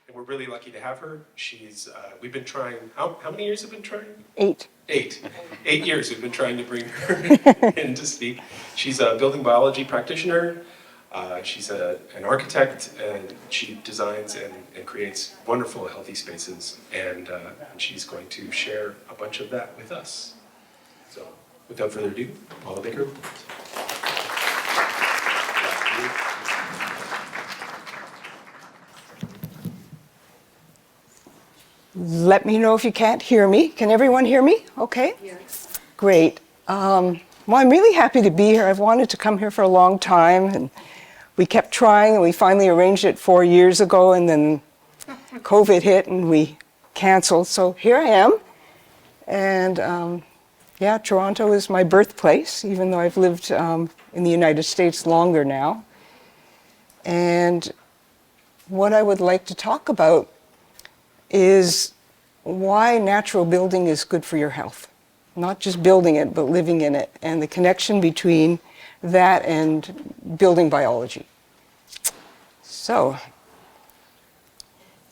and we're really lucky to have her. We've been trying, how many years have we been trying? 8. 8 years we've been trying to bring her in to speak. She's a building biology practitioner. She's an architect, and she designs and creates wonderful, healthy spaces. And she's going to share a bunch of that with us. So, without further ado, Paula Baker. Let me know if you can't hear me. Can everyone hear me? Okay. Yes. Great. Well, I'm really happy to be here. I've wanted to come here for a long time, and we kept trying, and we finally arranged it 4 years ago, and then COVID hit, and we canceled. So here I am. And yeah, Toronto is my birthplace, even though I've lived in the United States longer now. And what I would like to talk about is why natural building is good for your health. Not just building it, but living in it, and the connection between that and building biology. So,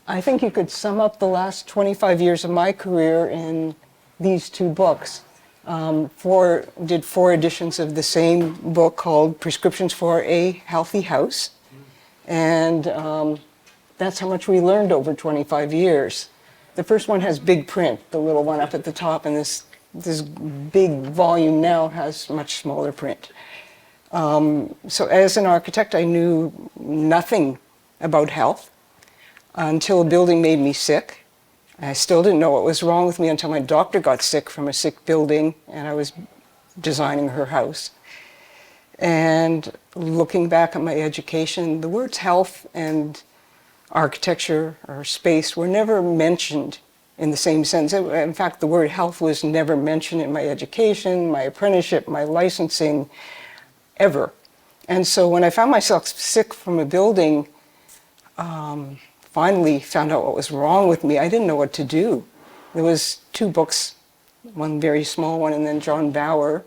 I think you could sum up the last 25 years of my career in these 2 books. Did 4 editions of the same book called Prescriptions for a Healthy House. And that's how much we learned over 25 years. The first one has big print, the little one up at the top, and this big volume now has much smaller print. So as an architect, I knew nothing about health until a building made me sick. I still didn't know what was wrong with me until my doctor got sick from a sick building, and I was designing her house. And looking back at my education, the words health and architecture or space were never mentioned in the same sense. In fact, the word health was never mentioned in my education, my apprenticeship, my licensing, ever. And so when I found myself sick from a building, finally found out what was wrong with me, I didn't know what to do. There was 2 books, one very small one, and then John Bauer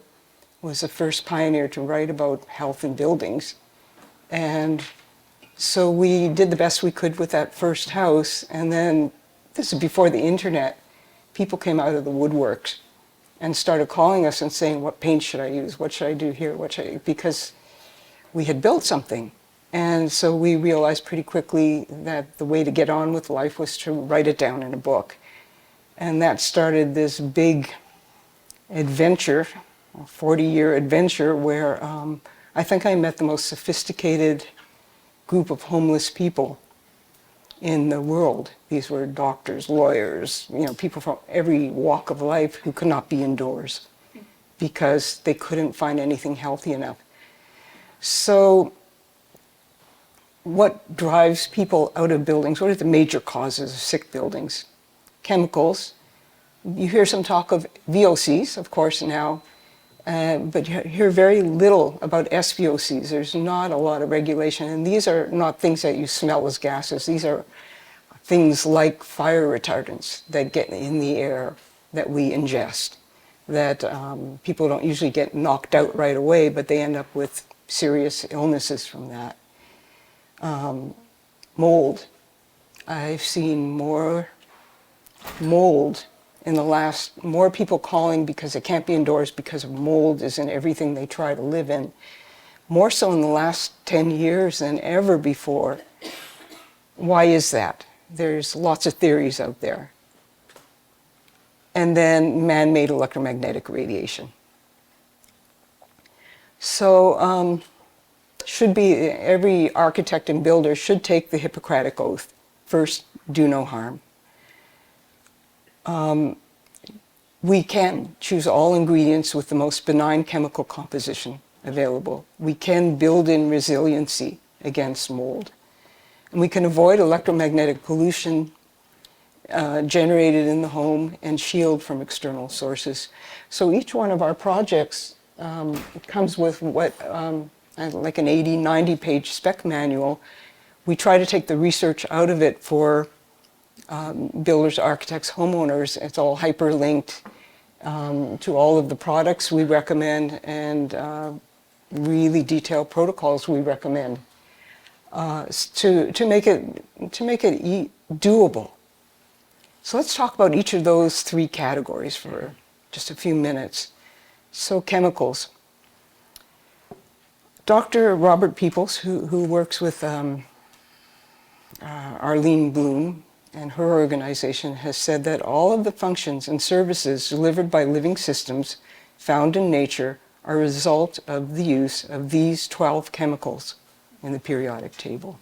was the first pioneer to write about health in buildings. And so we did the best we could with that first house, and then, this is before the internet, people came out of the woodworks and started calling us and saying, what paint should I use? What should I do here? Because we had built something. And so we realized pretty quickly that the way to get on with life was to write it down in a book. And that started this big adventure, a 40-year adventure, where I think I met the most sophisticated group of homeless people in the world. These were doctors, lawyers, people from every walk of life who could not be indoors because they couldn't find anything healthy enough. So what drives people out of buildings? What are the major causes of sick buildings? Chemicals. You hear some talk of VOCs, of course, now, but you hear very little about SVOCs. There's not a lot of regulation, and these are not things that you smell as gases. These are things like fire retardants that get in the air that we ingest, that people don't usually get knocked out right away, but they end up with serious illnesses from that. Mold. I've seen more mold in the last, more people calling because they can't be indoors because mold is in everything they try to live in. More so in the last 10 years than ever before. Why is that? There's lots of theories out there. And then man-made electromagnetic radiation. So every architect and builder should take the Hippocratic Oath. First, do no harm. We can choose all ingredients with the most benign chemical composition available. We can build in resiliency against mold. And we can avoid electromagnetic pollution generated in the home and shield from external sources. So each one of our projects comes with like an 80, 90-page spec manual. We try to take the research out of it for builders, architects, homeowners. It's all hyperlinked to all of the products we recommend and really detailed protocols we recommend to make it doable. So let's talk about each of those three categories for just a few minutes. So chemicals. Dr. Robert Peoples, who works with Arlene Bloom and her organization, has said that all of the functions and services delivered by living systems found in nature are a result of the use of these 12 chemicals in the periodic table.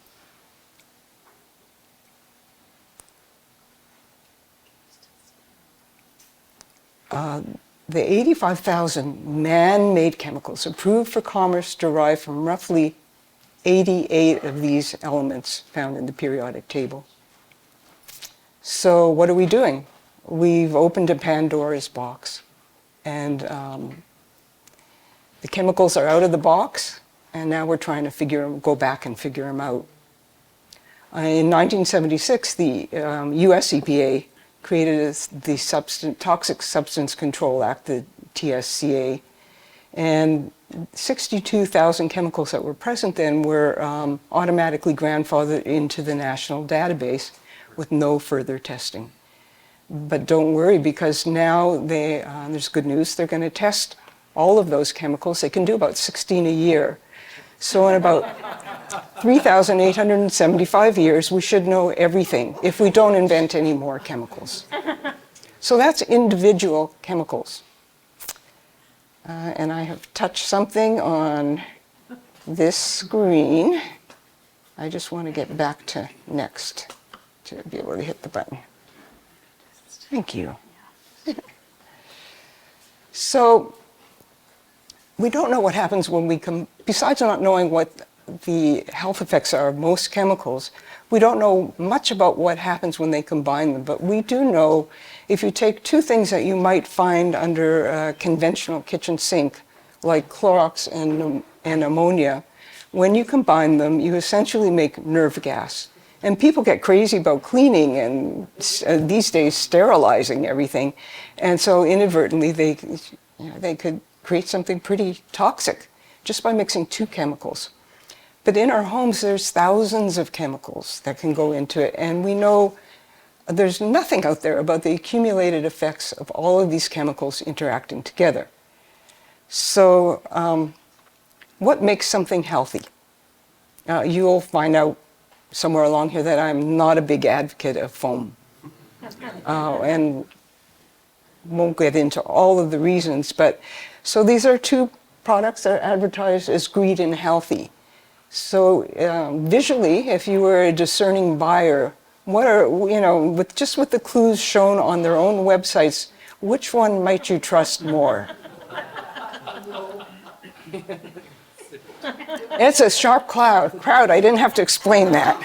The 85,000 man-made chemicals approved for commerce derive from roughly 88 of these elements found in the periodic table. So what are we doing? We've opened a Pandora's box, and the chemicals are out of the box, and now we're trying to go back and figure them out. In 1976, the US EPA created the Toxic Substance Control Act, the TSCA, and 62,000 chemicals that were present then were automatically grandfathered into the national database with no further testing. But don't worry, because now there's good news. They're going to test all of those chemicals. They can do about 16 a year. So in about 3,875 years, we should know everything if we don't invent any more chemicals. So that's individual chemicals. And I have touched something on this screen. I just want to get back to next to be able to hit the button. Thank you. So we don't know what happens when besides not knowing what the health effects are of most chemicals, we don't know much about what happens when they combine them. But we do know if you take two things that you might find under a conventional kitchen sink, like Clorox and ammonia, when you combine them, you essentially make nerve gas. And people get crazy about cleaning and these days sterilizing everything. And so inadvertently they could create something pretty toxic just by mixing two chemicals. But in our homes, there's thousands of chemicals that can go into it. And we know there's nothing out there about the accumulated effects of all of these chemicals interacting together. So what makes something healthy? You'll find out somewhere along here that I'm not a big advocate of foam. And won't get into all of the reasons. But so these are two products that are advertised as green and healthy. So visually, if you were a discerning buyer, what are, with the clues shown on their own websites, which one might you trust more? It's a sharp crowd. I didn't have to explain that.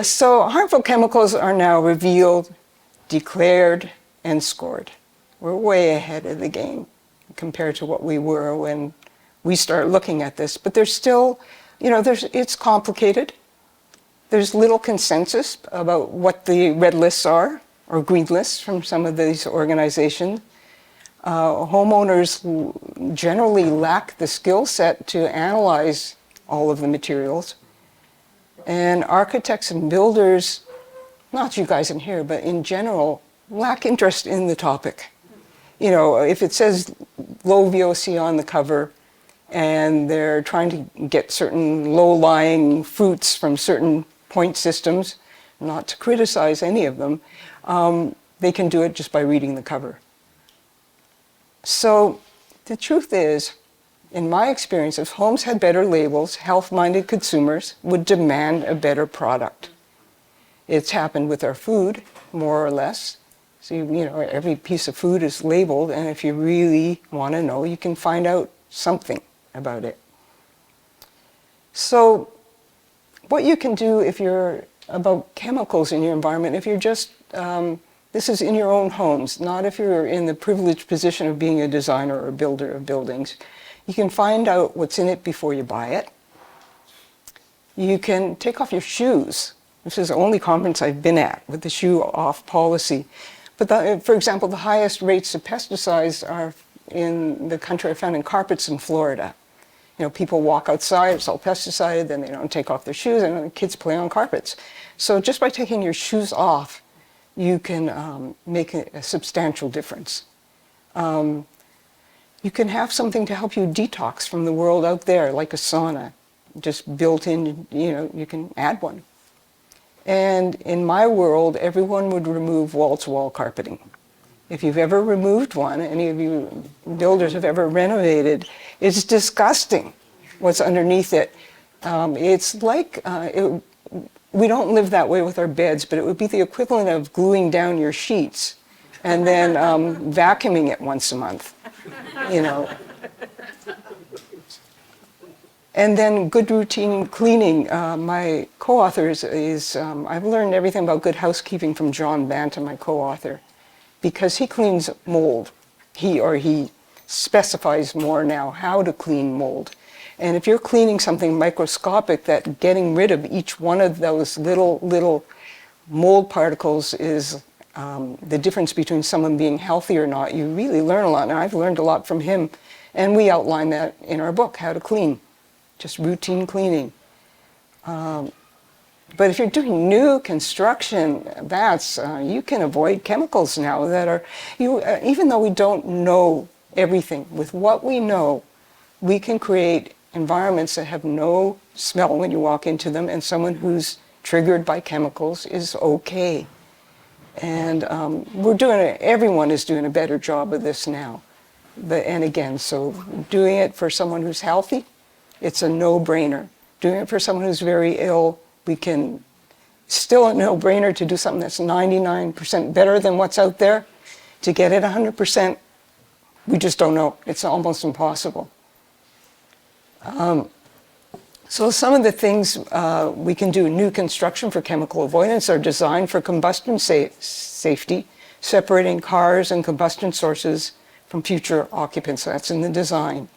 So harmful chemicals are now revealed, declared, and scored. We're way ahead of the game compared to what we were when we start looking at this. But there's still, it's complicated. There's little consensus about what the red lists are, or green lists from some of these organizations. Homeowners generally lack the skill set to analyze all of the materials. And architects and builders, not you guys in here, but in general, lack interest in the topic. If it says low VOC on the cover, and they're trying to get certain low-lying fruits from certain point systems, not to criticize any of them, they can do it just by reading the cover. So the truth is, in my experience, if homes had better labels, health-minded consumers would demand a better product. It's happened with our food, more or less. So, every piece of food is labeled, and if you really want to know, you can find out something about it. So what you can do if you're about chemicals in your environment, if you're just, this is in your own homes, not if you're in the privileged position of being a designer or a builder of buildings. You can find out what's in it before you buy it. You can take off your shoes. This is the only conference I've been at with the shoe off policy. But for example, the highest rates of pesticides are in the country I found in carpets in Florida. people walk outside, it's all pesticided, then they don't take off their shoes, and the kids play on carpets. So just by taking your shoes off, you can make a substantial difference. You can have something to help you detox from the world out there, like a sauna, just built in, you can add one. And in my world, everyone would remove wall-to-wall carpeting. If you've ever removed one, any of you builders have ever renovated, it's disgusting what's underneath it. It's like, we don't live that way with our beds, but it would be the equivalent of gluing down your sheets and then vacuuming it once a month, And then good routine cleaning. My co-author is I've learned everything about good housekeeping from John Bantam, my co-author, because he cleans mold. He specifies more now how to clean mold. And if you're cleaning something microscopic, that getting rid of each one of those little mold particles is the difference between someone being healthy or not. You really learn a lot, and I've learned a lot from him. And we outline that in our book, How to Clean. Just routine cleaning. But if you're doing new construction, you can avoid chemicals now that are, even though we don't know everything, with what we know, we can create environments that have no smell when you walk into them, and someone who's triggered by chemicals is okay. And everyone is doing a better job of this now. And again, so doing it for someone who's healthy, it's a no-brainer. Doing it for someone who's very ill, still a no-brainer to do something that's 99% better than what's out there. To get it 100%, we just don't know. It's almost impossible. So some of the things we can do in new construction for chemical avoidance are designed for combustion safety, separating cars and combustion sources from future occupants. So that's in the design.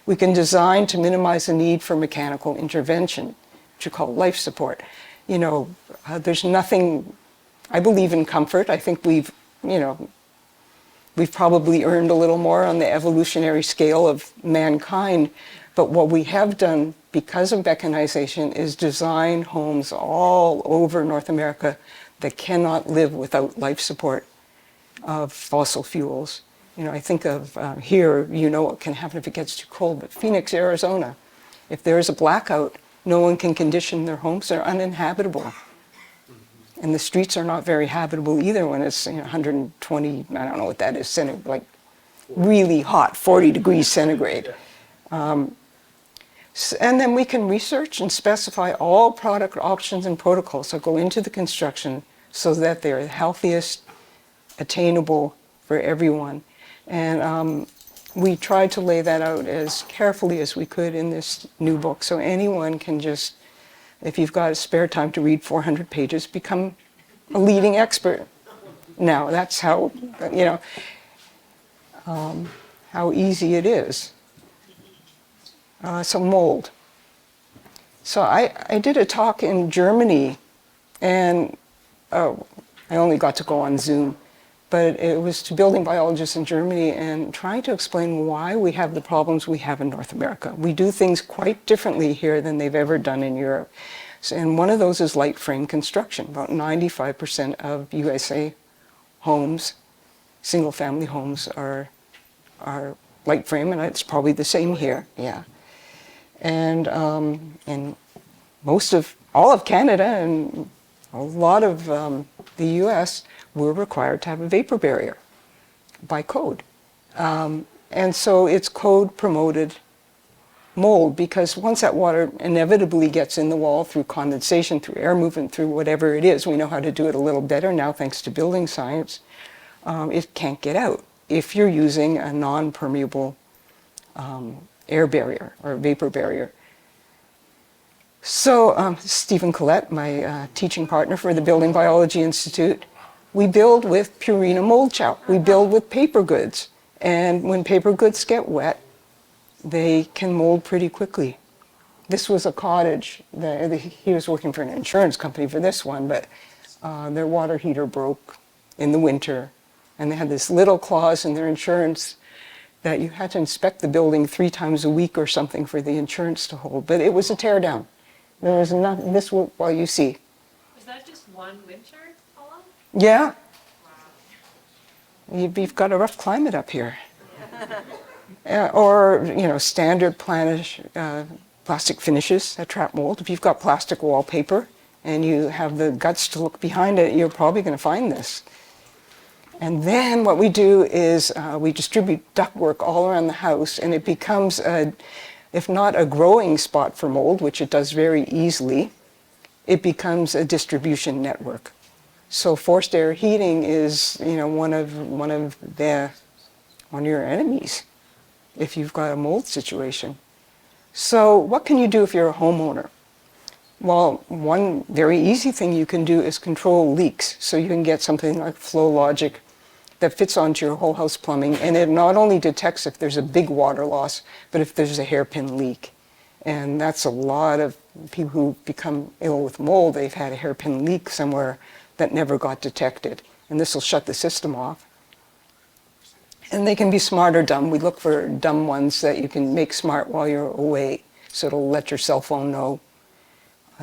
We can design to minimize the need for mechanical intervention, which you call life support. There's nothing, I believe in comfort. I think we've probably earned a little more on the evolutionary scale of mankind. But what we have done because of mechanization is design homes all over North America that cannot live without life support of fossil fuels. I think of here, what can happen if it gets too cold, but Phoenix, Arizona, if there is a blackout, no one can condition their homes. They're uninhabitable. And the streets are not very habitable either when it's 120, I don't know what that is, like really hot, 40 degrees centigrade. And then we can research and specify all product options and protocols that go into the construction so that they're the healthiest, attainable for everyone. And we tried to lay that out as carefully as we could in this new book. So anyone can just, if you've got spare time to read 400 pages, become a leading expert. Now, that's how, how easy it is. So mold. So I did a talk in Germany, and I only got to go on Zoom. But it was to building biologists in Germany and trying to explain why we have the problems we have in North America. We do things quite differently here than they've ever done in Europe. And one of those is light frame construction. About 95% of USA homes, single-family homes, are light frame, and it's probably the same here, yeah. And in all of Canada and a lot of the US, we're required to have a vapor barrier by code. And so it's code promoted mold, because once that water inevitably gets in the wall through condensation, through air movement, through whatever it is, we know how to do it a little better now thanks to building science, it can't get out if you're using a non-permeable air barrier or vapor barrier. So Stephen Collette, my teaching partner for the Building Biology Institute, we build with Purina mold chow. We build with paper goods. And when paper goods get wet, they can mold pretty quickly. This was a cottage. He was working for an insurance company for this one, but their water heater broke in the winter. And they had this little clause in their insurance that you had to inspect the building 3 times a week or something for the insurance to hold. But it was a tear down. There was nothing, this, well, you see. Was that just one winter, Paula? Yeah, Wow. you've got a rough climate up here. Or, standard plastic finishes that trap mold. If you've got plastic wallpaper and you have the guts to look behind it, you're probably going to find this. And then what we do is we distribute ductwork all around the house, and it becomes, if not a growing spot for mold, which it does very easily, it becomes a distribution network. So forced air heating is, one of your enemies if you've got a mold situation. So what can you do if you're a homeowner? Well, one very easy thing you can do is control leaks. So you can get something like FlowLogic that fits onto your whole house plumbing, and it not only detects if there's a big water loss, but if there's a hairpin leak. And that's a lot of people who become ill with mold. They've had a hairpin leak somewhere that never got detected. And this will shut the system off. And they can be smart or dumb. We look for dumb ones that you can make smart while you're away. So it'll let your cell phone know.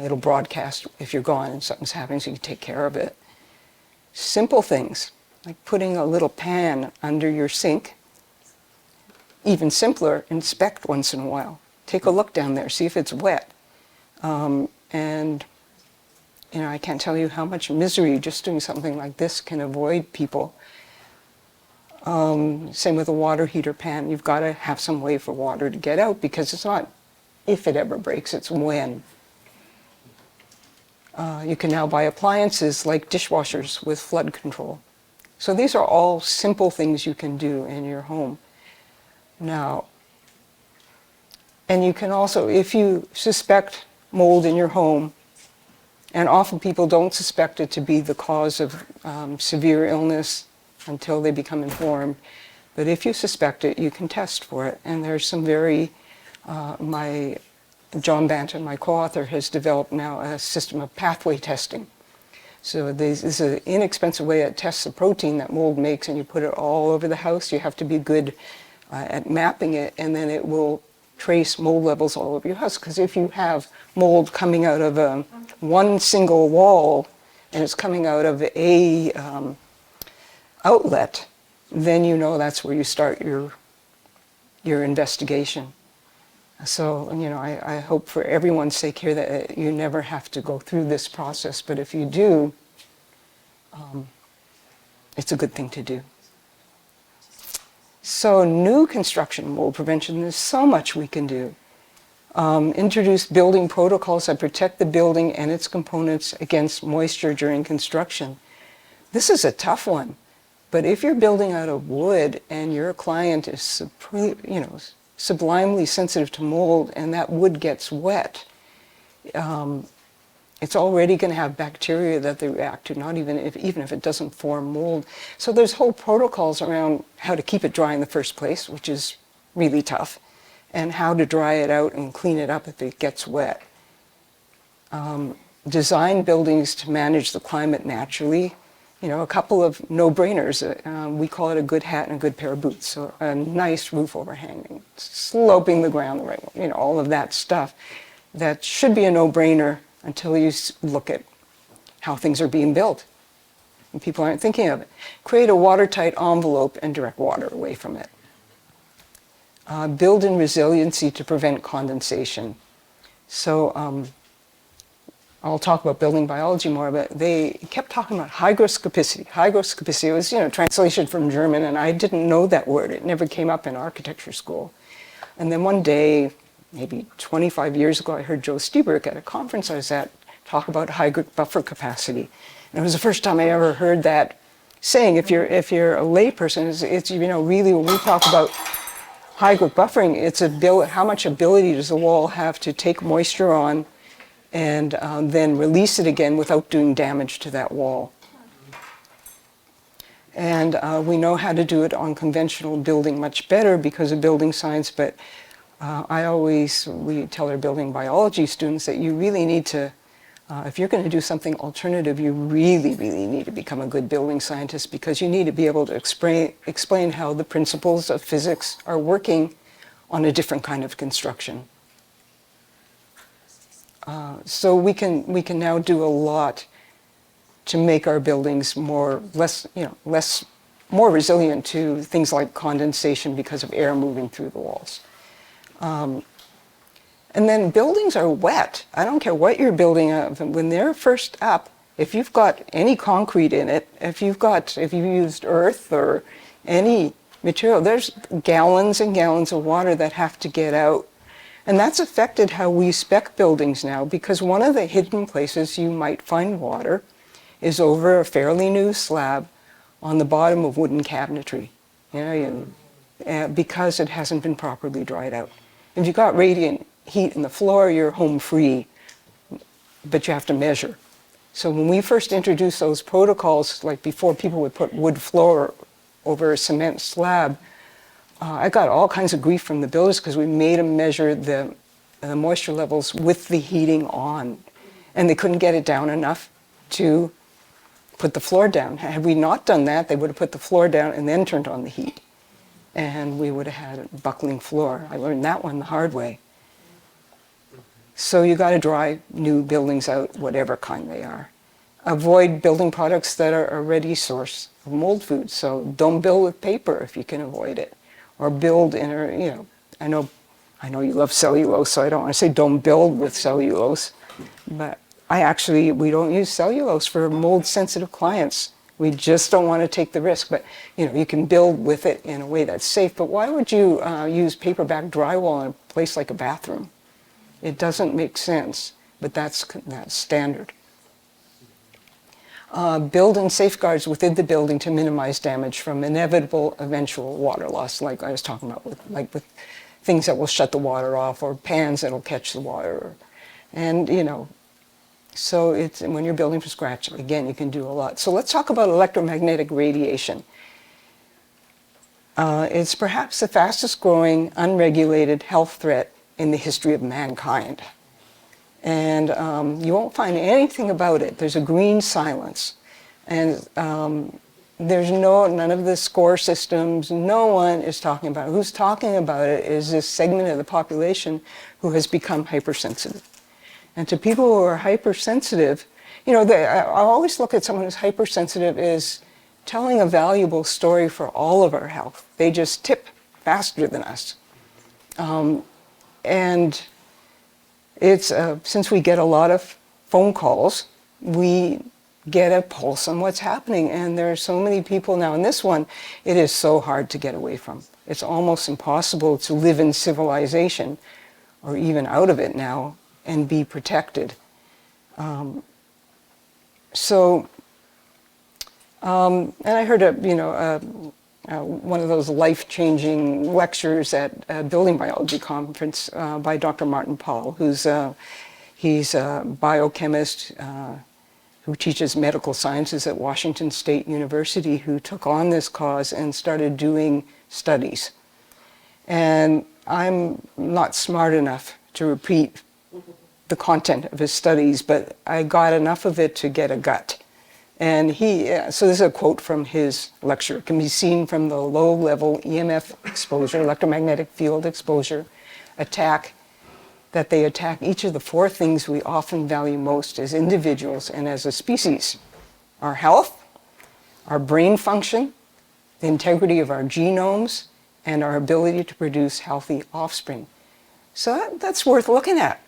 It'll broadcast if you're gone and something's happening so you can take care of it. Simple things, like putting a little pan under your sink. Even simpler, inspect once in a while. Take a look down there, see if it's wet. I can't tell you how much misery just doing something like this can avoid people. Same with a water heater pan. You've got to have some way for water to get out, because it's not if it ever breaks, it's when. You can now buy appliances like dishwashers with flood control. So these are all simple things you can do in your home. Now, and you can also, if you suspect mold in your home, and often people don't suspect it to be the cause of severe illness until they become informed, but if you suspect it, you can test for it. And there's some John Banton, my co-author, has developed now a system of pathway testing. So this is an inexpensive way it tests the protein that mold makes, and you put it all over the house. You have to be good at mapping it, and then it will trace mold levels all over your house. Because if you have mold coming out of one single wall, and it's coming out of a outlet, then you know that's where you start your investigation. So, I hope for everyone's sake here that you never have to go through this process, but if you do, it's a good thing to do. So new construction mold prevention, there's so much we can do. Introduce building protocols that protect the building and its components against moisture during construction. This is a tough one, but if you're building out of wood and your client is sublimely sensitive to mold, and that wood gets wet, it's already going to have bacteria that they react to, even if it doesn't form mold. So there's whole protocols around how to keep it dry in the first place, which is really tough, and how to dry it out and clean it up if it gets wet. Design buildings to manage the climate naturally. A couple of no-brainers. We call it a good hat and a good pair of boots. So a nice roof overhanging, sloping the ground the right way, all of that stuff. That should be a no-brainer until you look at how things are being built. And people aren't thinking of it. Create a watertight envelope and direct water away from it. Build in resiliency to prevent condensation. So I'll talk about building biology more, but they kept talking about hygroscopicity. Hygroscopicity was, translation from German, and I didn't know that word. It never came up in architecture school. And then one day, maybe 25 years ago, I heard Joe Stieberg at a conference I was at talk about hygric buffer capacity. And it was the first time I ever heard that saying. If you're a layperson, it's really when we talk about hygric buffering, it's how much ability does the wall have to take moisture on and then release it again without doing damage to that wall. And we know how to do it on conventional building much better because of building science, but we tell our building biology students that you really need to If you're going to do something alternative, you really, really need to become a good building scientist, because you need to be able to explain how the principles of physics are working on a different kind of construction. So we can now do a lot to make our buildings more resilient to things like condensation because of air moving through the walls. And then buildings are wet. I don't care what you're building up. When they're first up, if you've got any concrete in it, if you've used earth or any material, there's gallons and gallons of water that have to get out. And that's affected how we spec buildings now, because one of the hidden places you might find water is over a fairly new slab on the bottom of wooden cabinetry, because it hasn't been properly dried out. If you've got radiant heat in the floor, you're home free, but you have to measure. So when we first introduced those protocols, like before people would put wood floor over a cement slab, I got all kinds of grief from the builders because we made them measure the moisture levels with the heating on, and they couldn't get it down enough to put the floor down. Had we not done that, they would have put the floor down and then turned on the heat, and we would have had a buckling floor. I learned that one the hard way. So you got to dry new buildings out, whatever kind they are. Avoid building products that are a ready source of mold food. So don't build with paper if you can avoid it, or build in a, I know you love cellulose, so I don't want to say don't build with cellulose, but we don't use cellulose for mold-sensitive clients. We just don't want to take the risk, but you can build with it in a way that's safe. But why would you use paper-backed drywall in a place like a bathroom? It doesn't make sense, but that's standard. Build in safeguards within the building to minimize damage from inevitable eventual water loss, like I was talking about, with things that will shut the water off, or pans that will catch the water. And, so when you're building from scratch, again, you can do a lot. So let's talk about electromagnetic radiation. It's perhaps the fastest growing unregulated health threat in the history of mankind. And you won't find anything about it. There's a green silence. And there's none of the score systems, no one is talking about it. Who's talking about it is this segment of the population who has become hypersensitive. And to people who are hypersensitive, I always look at someone who's hypersensitive as telling a valuable story for all of our health. They just tip faster than us. And it's since we get a lot of phone calls, we get a pulse on what's happening. And there are so many people now, and this one, it is so hard to get away from. It's almost impossible to live in civilization, or even out of it now, and be protected. And I heard one of those life-changing lectures at a building biology conference by Dr. Martin Paul, he's a biochemist who teaches medical sciences at Washington State University, who took on this cause and started doing studies. And I'm not smart enough to repeat the content of his studies, but I got enough of it to get a gut. And so this is a quote from his lecture. It can be seen from the low-level EMF exposure, electromagnetic field exposure, that they attack each of the four things we often value most as individuals and as a species: our health, our brain function, the integrity of our genomes, and our ability to produce healthy offspring. So that's worth looking at.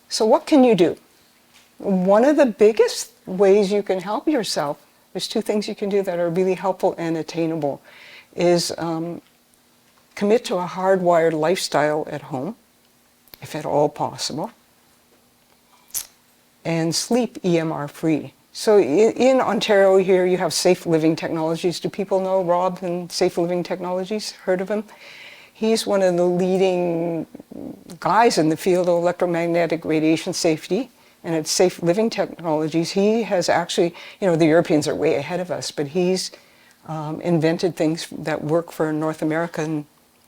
So what can you do? One of the biggest ways you can help yourself, there's two things you can do that are really helpful and attainable, is commit to a hardwired lifestyle at home, if at all possible, and sleep EMR free. So in Ontario here, you have Safe Living Technologies. Do people know Rob and Safe Living Technologies? Heard of him? He's one of the leading guys in the field of electromagnetic radiation safety, and at Safe Living Technologies, he has actually, the Europeans are way ahead of us, but he's invented things that work for North American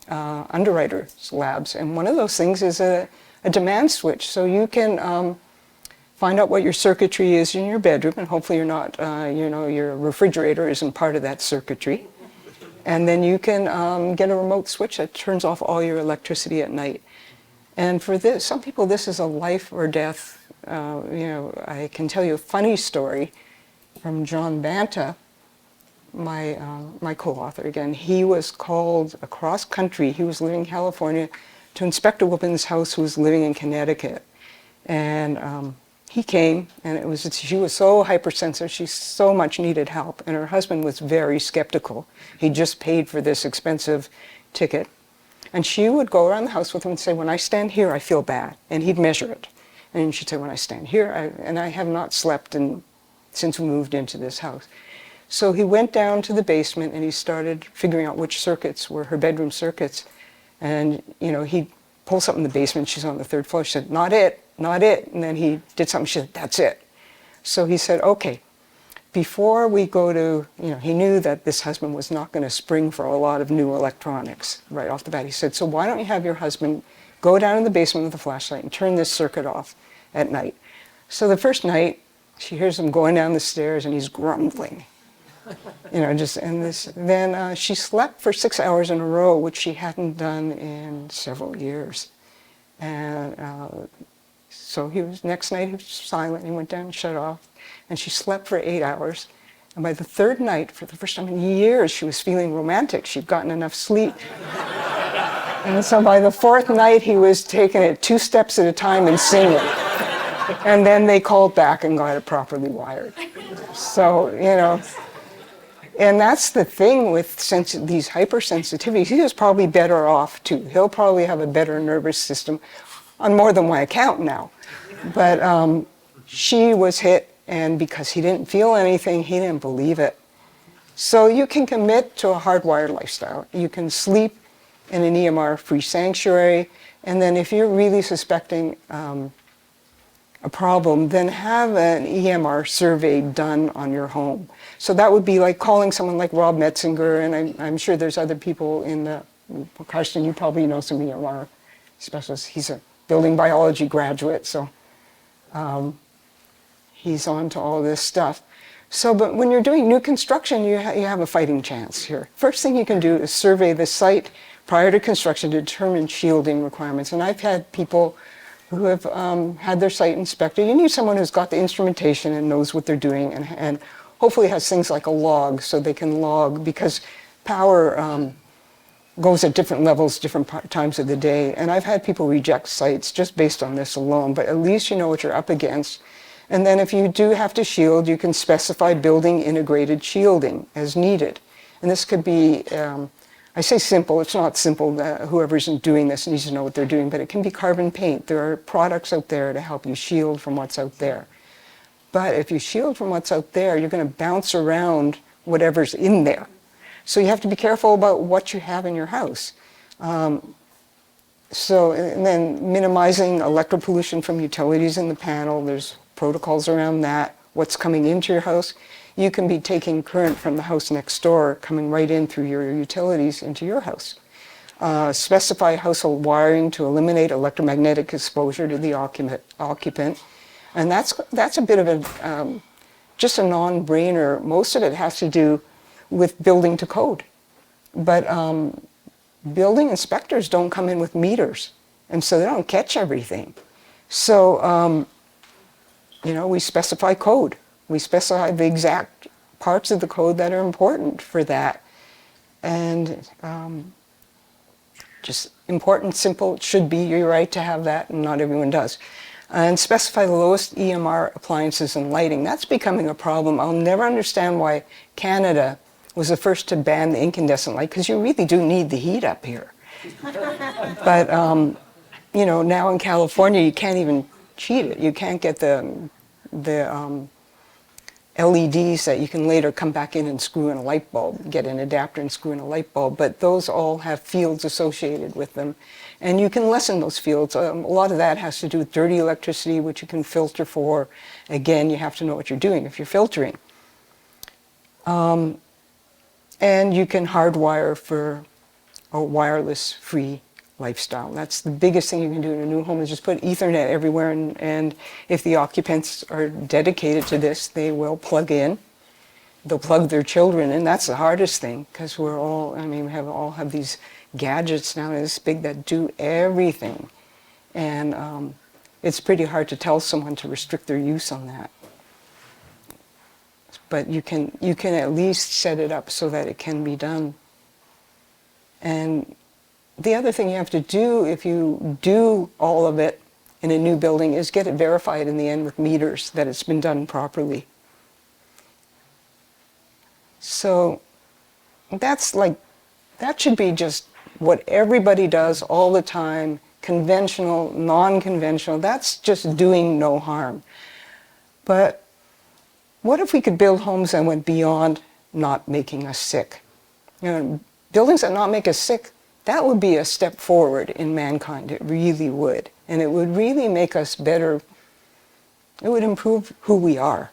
underwriters labs. And one of those things is a demand switch. So you can find out what your circuitry is in your bedroom, and hopefully you're not, your refrigerator isn't part of that circuitry. And then you can get a remote switch that turns off all your electricity at night. And for this, some people, this is a life or death. I can tell you a funny story from John Banta, my co-author again. He was called across country. He was living in California to inspect a woman's house who was living in Connecticut. And he came, and she was so hypersensitive. She so much needed help, and her husband was very skeptical. He just paid for this expensive ticket. And she would go around the house with him and say, when I stand here, I feel bad. And he'd measure it. And she'd say, when I stand here, I have not slept since we moved into this house. So he went down to the basement and he started figuring out which circuits were her bedroom circuits. And, he'd pull something in the basement. She's on the third floor. She said, not it, not it. And then he did something. She said, that's it. So he said, okay. Before we go to, he knew that this husband was not going to spring for a lot of new electronics right off the bat. He said, so why don't you have your husband go down in the basement with a flashlight and turn this circuit off at night? So the first night, she hears him going down the stairs and he's grumbling. Then she slept for 6 hours in a row, which she hadn't done in several years. And so next night he was silent. He went down and shut off. And she slept for 8 hours. And by the third night, for the first time in years, she was feeling romantic. She'd gotten enough sleep. And so by the fourth night, he was taking it 2 steps at a time and singing. And then they called back and got it properly wired. So, and that's the thing with these hypersensitivities. He was probably better off, too. He'll probably have a better nervous system on more than one account now. But she was hit. And because he didn't feel anything, he didn't believe it. So you can commit to a hardwired lifestyle. You can sleep in an EMR-free sanctuary. And then if you're really suspecting a problem, then have an EMR survey done on your home. So that would be like calling someone like Rob Metzinger, and I'm sure there's other people in the, Karsten, you probably know some EMR specialists. He's a building biology graduate, so he's on to all this stuff. So, but when you're doing new construction, you have a fighting chance here. First thing you can do is survey the site prior to construction to determine shielding requirements. And I've had people who have had their site inspected. You need someone who's got the instrumentation and knows what they're doing, and hopefully has things like a log so they can log, because power goes at different levels, different times of the day. And I've had people reject sites just based on this alone, but at least you know what you're up against. And then if you do have to shield, you can specify building integrated shielding as needed. And this could be, I say simple, it's not simple. Whoever isn't doing this needs to know what they're doing, but it can be carbon paint. There are products out there to help you shield from what's out there. But if you shield from what's out there, you're going to bounce around whatever's in there. So you have to be careful about what you have in your house. And then minimizing electropollution from utilities in the panel. There's protocols around that. What's coming into your house. You can be taking current from the house next door, coming right in through your utilities into your house. Specify household wiring to eliminate electromagnetic exposure to the occupant. And that's a bit of a, just a non-brainer. Most of it has to do with building to code. But building inspectors don't come in with meters, and so they don't catch everything. So, we specify code. We specify the exact parts of the code that are important for that. And just important, simple, it should be your right to have that, and not everyone does. And specify the lowest EMR appliances and lighting. That's becoming a problem. I'll never understand why Canada was the first to ban the incandescent light, because you really do need the heat up here. But, now in California, you can't even cheat it. You can't get the LEDs that you can later come back in and screw in a light bulb, get an adapter and screw in a light bulb, but those all have fields associated with them. And you can lessen those fields. A lot of that has to do with dirty electricity, which you can filter for. Again, you have to know what you're doing if you're filtering. And you can hardwire for a wireless free lifestyle. That's the biggest thing you can do in a new home is just put Ethernet everywhere, and if the occupants are dedicated to this, they will plug in. They'll plug their children in. That's the hardest thing because we're all, I mean, we all have these gadgets now this big that do everything. And it's pretty hard to tell someone to restrict their use on that. But you can at least set it up so that it can be done. And the other thing you have to do if you do all of it in a new building is get it verified in the end with meters that it's been done properly. So that should be just what everybody does all the time, conventional, non-conventional. That's just doing no harm. But what if we could build homes that went beyond not making us sick? You know, buildings that not make us sick, that would be a step forward in mankind. It really would. And it would really make us better. It would improve who we are.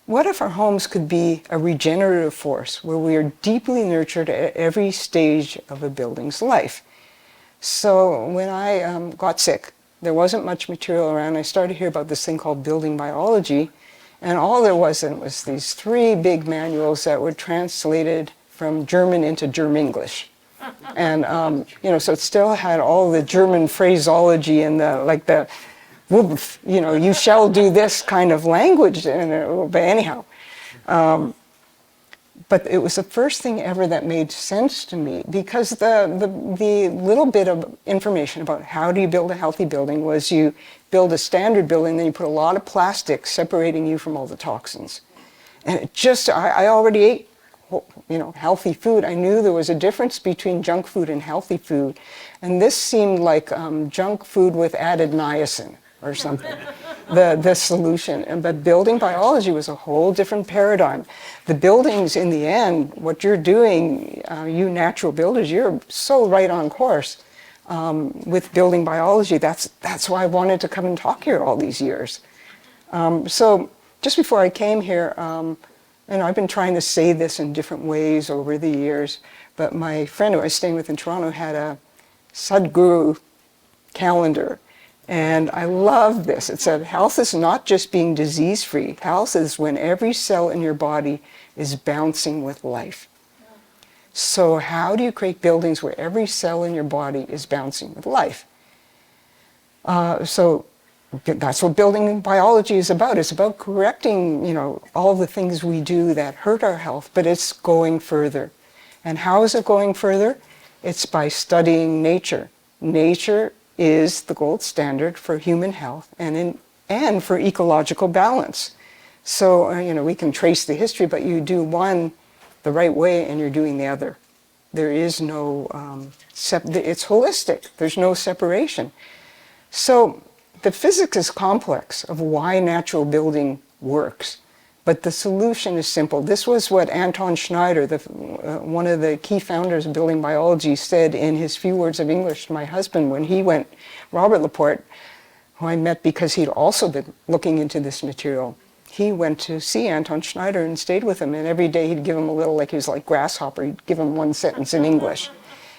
What if our homes could be a regenerative force where we are deeply nurtured at every stage of a building's life? So when I got sick, there wasn't much material around. I started to hear about this thing called building biology, and all there was these 3 big manuals that were translated from German into German-English. And, you know, so it still had all the German phraseology and the you know, you shall do this kind of language. But anyhow, but it was the first thing ever that made sense to me because the little bit of information about how do you build a healthy building was you build a standard building, then you put a lot of plastic separating you from all the toxins. And it just, I already ate, you know, healthy food. I knew there was a difference between junk food and healthy food. And this seemed like junk food with added niacin or something, the solution. But building biology was a whole different paradigm. The buildings, in the end, what you're doing, you natural builders, you're so right on course with building biology. That's why I wanted to come and talk here all these years. So just before I came here, and I've been trying to say this in different ways over the years, but my friend who I was staying with in Toronto had a Sadhguru calendar. And I love this. It said, health is not just being disease-free. Health is when every cell in your body is bouncing with life. So how do you create buildings where every cell in your body is bouncing with life? So that's what building biology is about. It's about correcting, you know, all the things we do that hurt our health, but it's going further. And how is it going further? It's by studying nature. Nature is the gold standard for human health and for ecological balance. So, you know, we can trace the history, but you do one the right way and you're doing the other. There is no, it's holistic. There's no separation. So the physics is complex of why natural building works, but the solution is simple. This was what Anton Schneider, one of the key founders of building biology, said in his few words of English to my husband when he went, Robert Laporte, who I met because he'd also been looking into this material. He went to see Anton Schneider and stayed with him, and every day he'd give him a little, like he was like Grasshopper, he'd give him one sentence in English.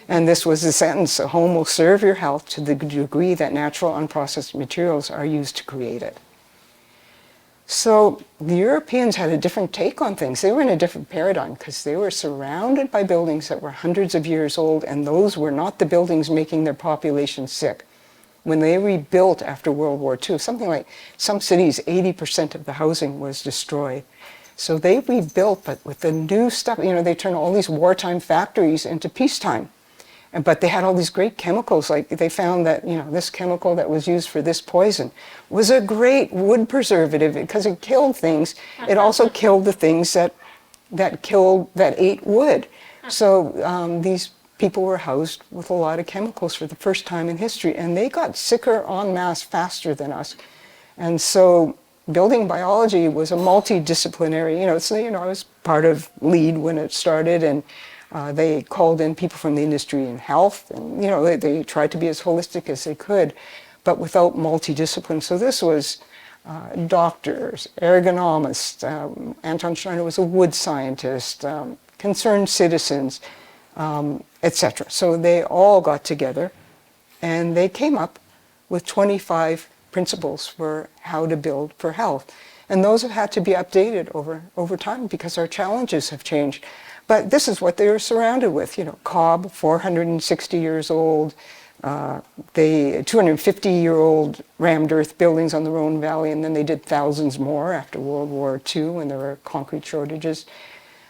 And this was the sentence: a home will serve your health to the degree that natural unprocessed materials are used to create it. So the Europeans had a different take on things. They were in a different paradigm because they were surrounded by buildings that were hundreds of years old, and those were not the buildings making their population sick. When they rebuilt after World War II, something like some cities, 80% of the housing was destroyed. So they rebuilt, but with the new stuff, you know, they turned all these wartime factories into peacetime. But they had all these great chemicals, like they found that, you know, this chemical that was used for this poison was a great wood preservative because it killed things. It also killed the things that ate wood. So these people were housed with a lot of chemicals for the first time in history, and they got sicker en masse faster than us. And so building biology was a multidisciplinary, I was part of LEAD when it started, and they called in people from the industry and health, and they tried to be as holistic as they could, but without multidiscipline. So this was doctors, ergonomists, Anton Schneider was a wood scientist, concerned citizens, etc. So they all got together and they came up with 25 principles for how to build for health. And those have had to be updated over time because our challenges have changed. But this is what they were surrounded with, you know, Cobb, 460 years old, they 250-year-old rammed earth buildings on the Rhone Valley, and then they did thousands more after World War II when there were concrete shortages.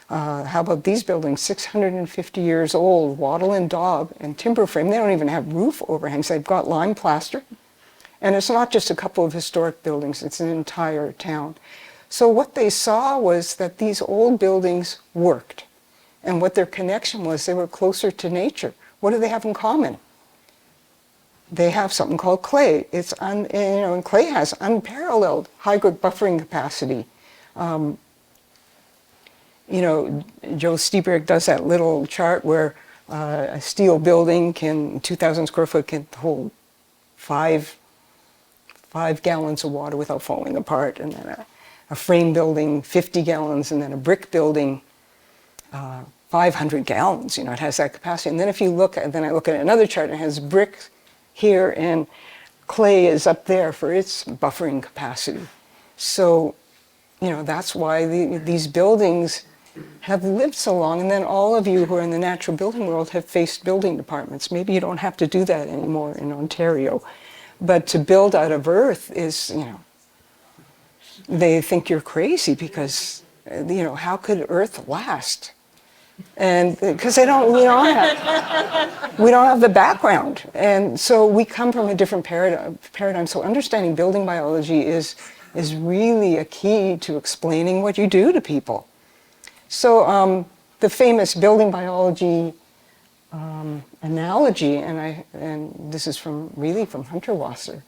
How about these buildings, 650 years old, wattle and daub and timber frame. They don't even have roof overhangs. They've got lime plaster. And it's not just a couple of historic buildings, it's an entire town. So what they saw was that these old buildings worked. And what their connection was, they were closer to nature. What do they have in common? They have something called clay. And clay has unparalleled hydric buffering capacity. Joe Stieberg does that little chart where a steel building 2,000 square foot can hold 5 gallons of water without falling apart, and then a frame building 50 gallons, and then a brick building 500 gallons. It has that capacity. And then if you look at, I look at another chart, and it has bricks here and clay is up there for its buffering capacity. So, that's why these buildings have lived so long. And then all of you who are in the natural building world have faced building departments. Maybe you don't have to do that anymore in Ontario. But to build out of earth is, they think you're crazy because, how could earth last? And because we don't have the background. And so we come from a different paradigm. So understanding building biology is really a key to explaining what you do to people. So the famous building biology analogy, and this is from Hundertwasser,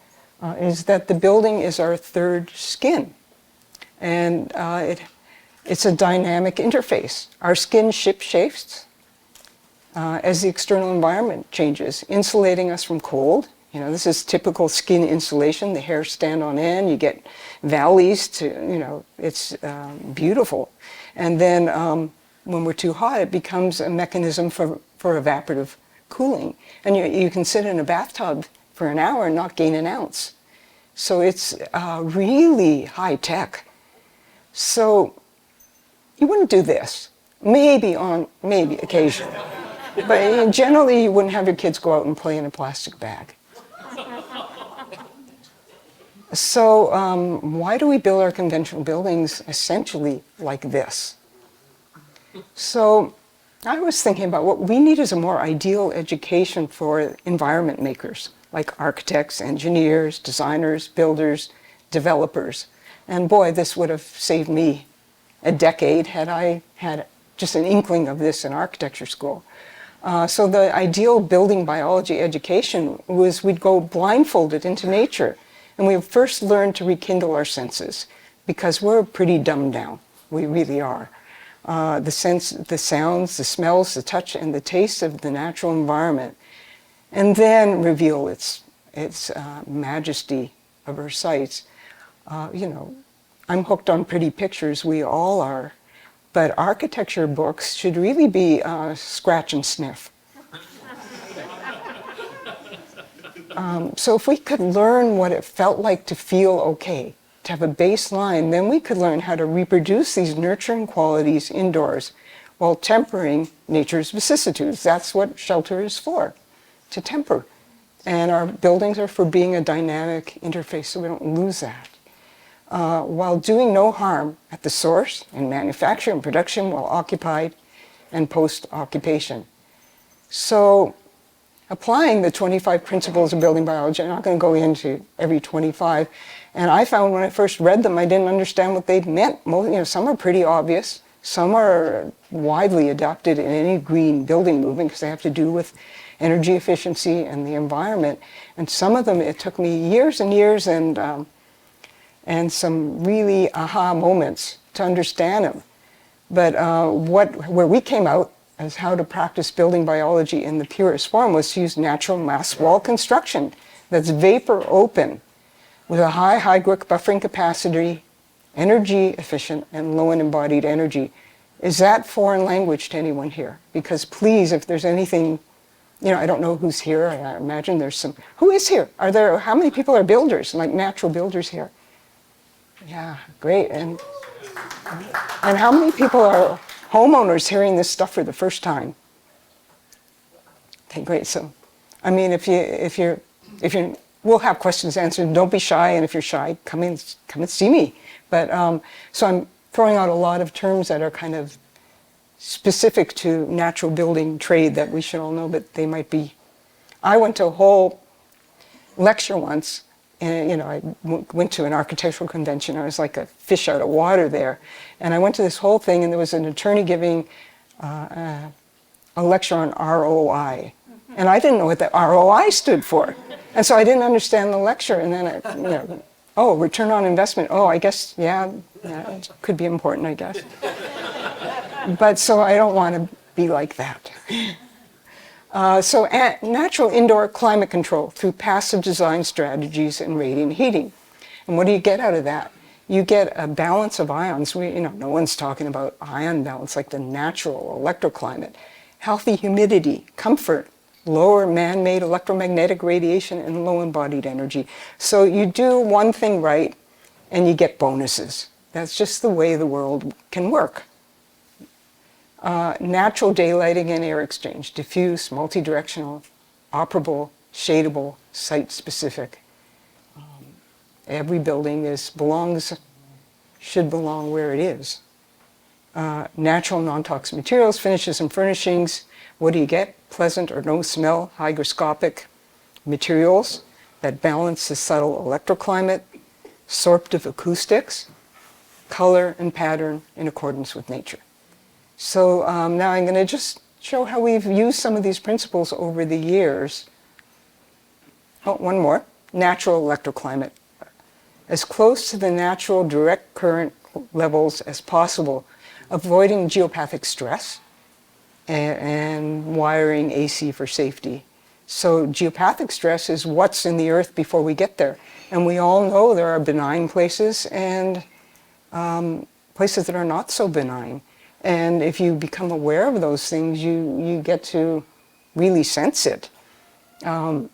is that the building is our third skin, and it's a dynamic interface. Our skin shapes as the external environment changes, insulating us from cold. This is typical skin insulation. The hairs stand on end. You get valleys to, it's beautiful. And then when we're too hot, it becomes a mechanism for evaporative cooling. And you can sit in a bathtub for an hour and not gain an ounce. So it's really high tech. So you wouldn't do this, maybe occasionally. But generally you wouldn't have your kids go out and play in a plastic bag. So why do we build our conventional buildings essentially like this? So I was thinking about what we need is a more ideal education for environment makers, like architects, engineers, designers, builders, developers. And boy, this would have saved me a decade had I had just an inkling of this in architecture school. So the ideal building biology education was we'd go blindfolded into nature, and we would first learn to rekindle our senses, because we're pretty dumbed down. We really are. The sounds, the smells, the touch, and the taste of the natural environment, and then reveal its majesty of our sights. I'm hooked on pretty pictures, we all are, but architecture books should really be scratch and sniff. So if we could learn what it felt like to feel okay, to have a baseline, then we could learn how to reproduce these nurturing qualities indoors while tempering nature's vicissitudes. That's what shelter is for, to temper. And our buildings are for being a dynamic interface so we don't lose that. While doing no harm at the source in manufacture and production while occupied and post-occupation. So applying the 25 principles of building biology, I'm not going to go into every 25, and I found when I first read them, I didn't understand what they meant. Some are pretty obvious, some are widely adopted in any green building movement because they have to do with energy efficiency and the environment, and some of them it took me years and years and some really aha moments to understand them. But where we came out as how to practice building biology in the purest form was to use natural mass wall construction that's vapor open with a high hydric buffering capacity, energy efficient, and low in embodied energy. Is that foreign language to anyone here? Because please, if there's anything, I don't know who's here. I imagine there's some. Who is here? How many people are builders, like natural builders here? Yeah, great. And how many people are homeowners hearing this stuff for the first time? Okay, great. So, I mean, if you're, we'll have questions answered. Don't be shy, and if you're shy, come and see me. But so I'm throwing out a lot of terms that are kind of specific to natural building trade that we should all know, but they might be. I went to a whole lecture once, and I went to an architectural convention. I was like a fish out of water there, and I went to this whole thing, and there was an attorney giving a lecture on ROI, and I didn't know what the ROI stood for, and so I didn't understand the lecture. And then oh, return on investment. Oh, I guess yeah, it could be important, I guess. But so I don't want to be like that. So natural indoor climate control through passive design strategies and radiant heating. And what do you get out of that? You get a balance of ions. No one's talking about ion balance like the natural electroclimate. Healthy humidity, comfort, lower man-made electromagnetic radiation, and low embodied energy. So you do one thing right and you get bonuses. That's just the way the world can work. Natural daylighting and air exchange, diffuse, multi-directional, operable, shadable, site-specific. Every building should belong where it is. Natural non-toxic materials, finishes and furnishings. What do you get? Pleasant or no smell, hygroscopic materials that balance the subtle electroclimate, sorptive acoustics, color and pattern in accordance with nature. So now I'm going to just show how we've used some of these principles over the years. Oh, one more. Natural electroclimate. As close to the natural direct current levels as possible, avoiding geopathic stress and wiring AC for safety. So geopathic stress is what's in the earth before we get there. And we all know there are benign places and places that are not so benign. And if you become aware of those things, you get to really sense it. I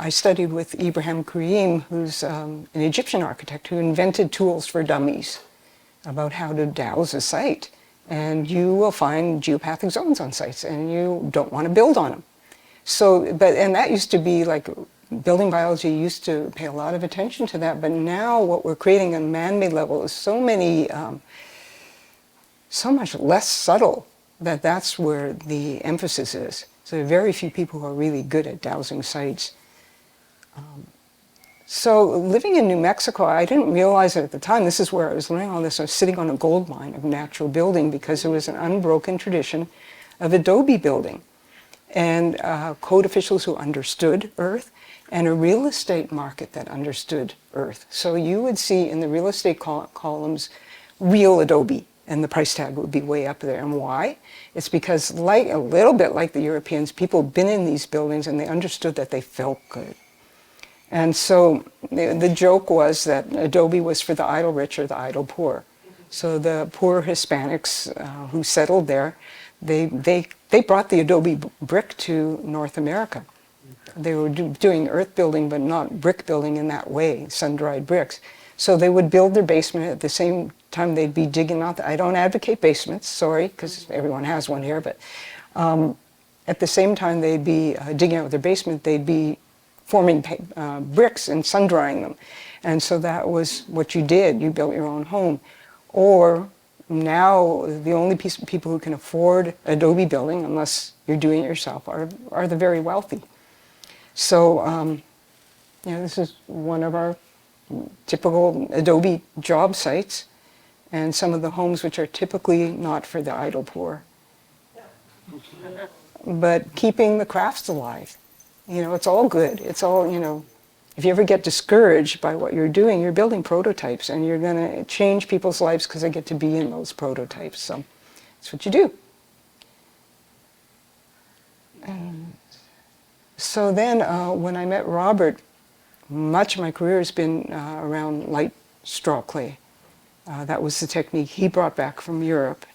studied with Ibrahim Karim, who's an Egyptian architect who invented tools for dummies about how to douse a site. And you will find geopathic zones on sites, and you don't want to build on them. So, and that used to be like, building biology used to pay a lot of attention to that, but now what we're creating on man-made level is so much less subtle that that's where the emphasis is. So there are very few people who are really good at dowsing sites. So living in New Mexico, I didn't realize it at the time. This is where I was learning all this. I was sitting on a gold mine of natural building because there was an unbroken tradition of adobe building and code officials who understood Earth and a real estate market that understood Earth. So you would see in the real estate columns real adobe, and the price tag would be way up there. And why? It's because, like a little bit like the Europeans, people have been in these buildings and they understood that they felt good. And so the joke was that adobe was for the idle rich or the idle poor. So the poor Hispanics who settled there, they brought the adobe brick to North America. They were doing earth building, but not brick building in that way, sun-dried bricks. So they would build their basement at the same time they'd be digging out. I don't advocate basements, sorry, because everyone has one here, but at the same time they'd be digging out their basement, they'd be forming bricks and sun-drying them. And so that was what you did. You built your own home. Or now the only people who can afford adobe building, unless you're doing it yourself, are the very wealthy. So this is one of our typical adobe job sites, and some of the homes which are typically not for the idle poor. But keeping the crafts alive. It's all good. It's all, if you ever get discouraged by what you're doing, you're building prototypes and you're going to change people's lives because they get to be in those prototypes. So that's what you do. So then when I met Robert, much of my career has been around light straw clay. That was the technique he brought back from Europe.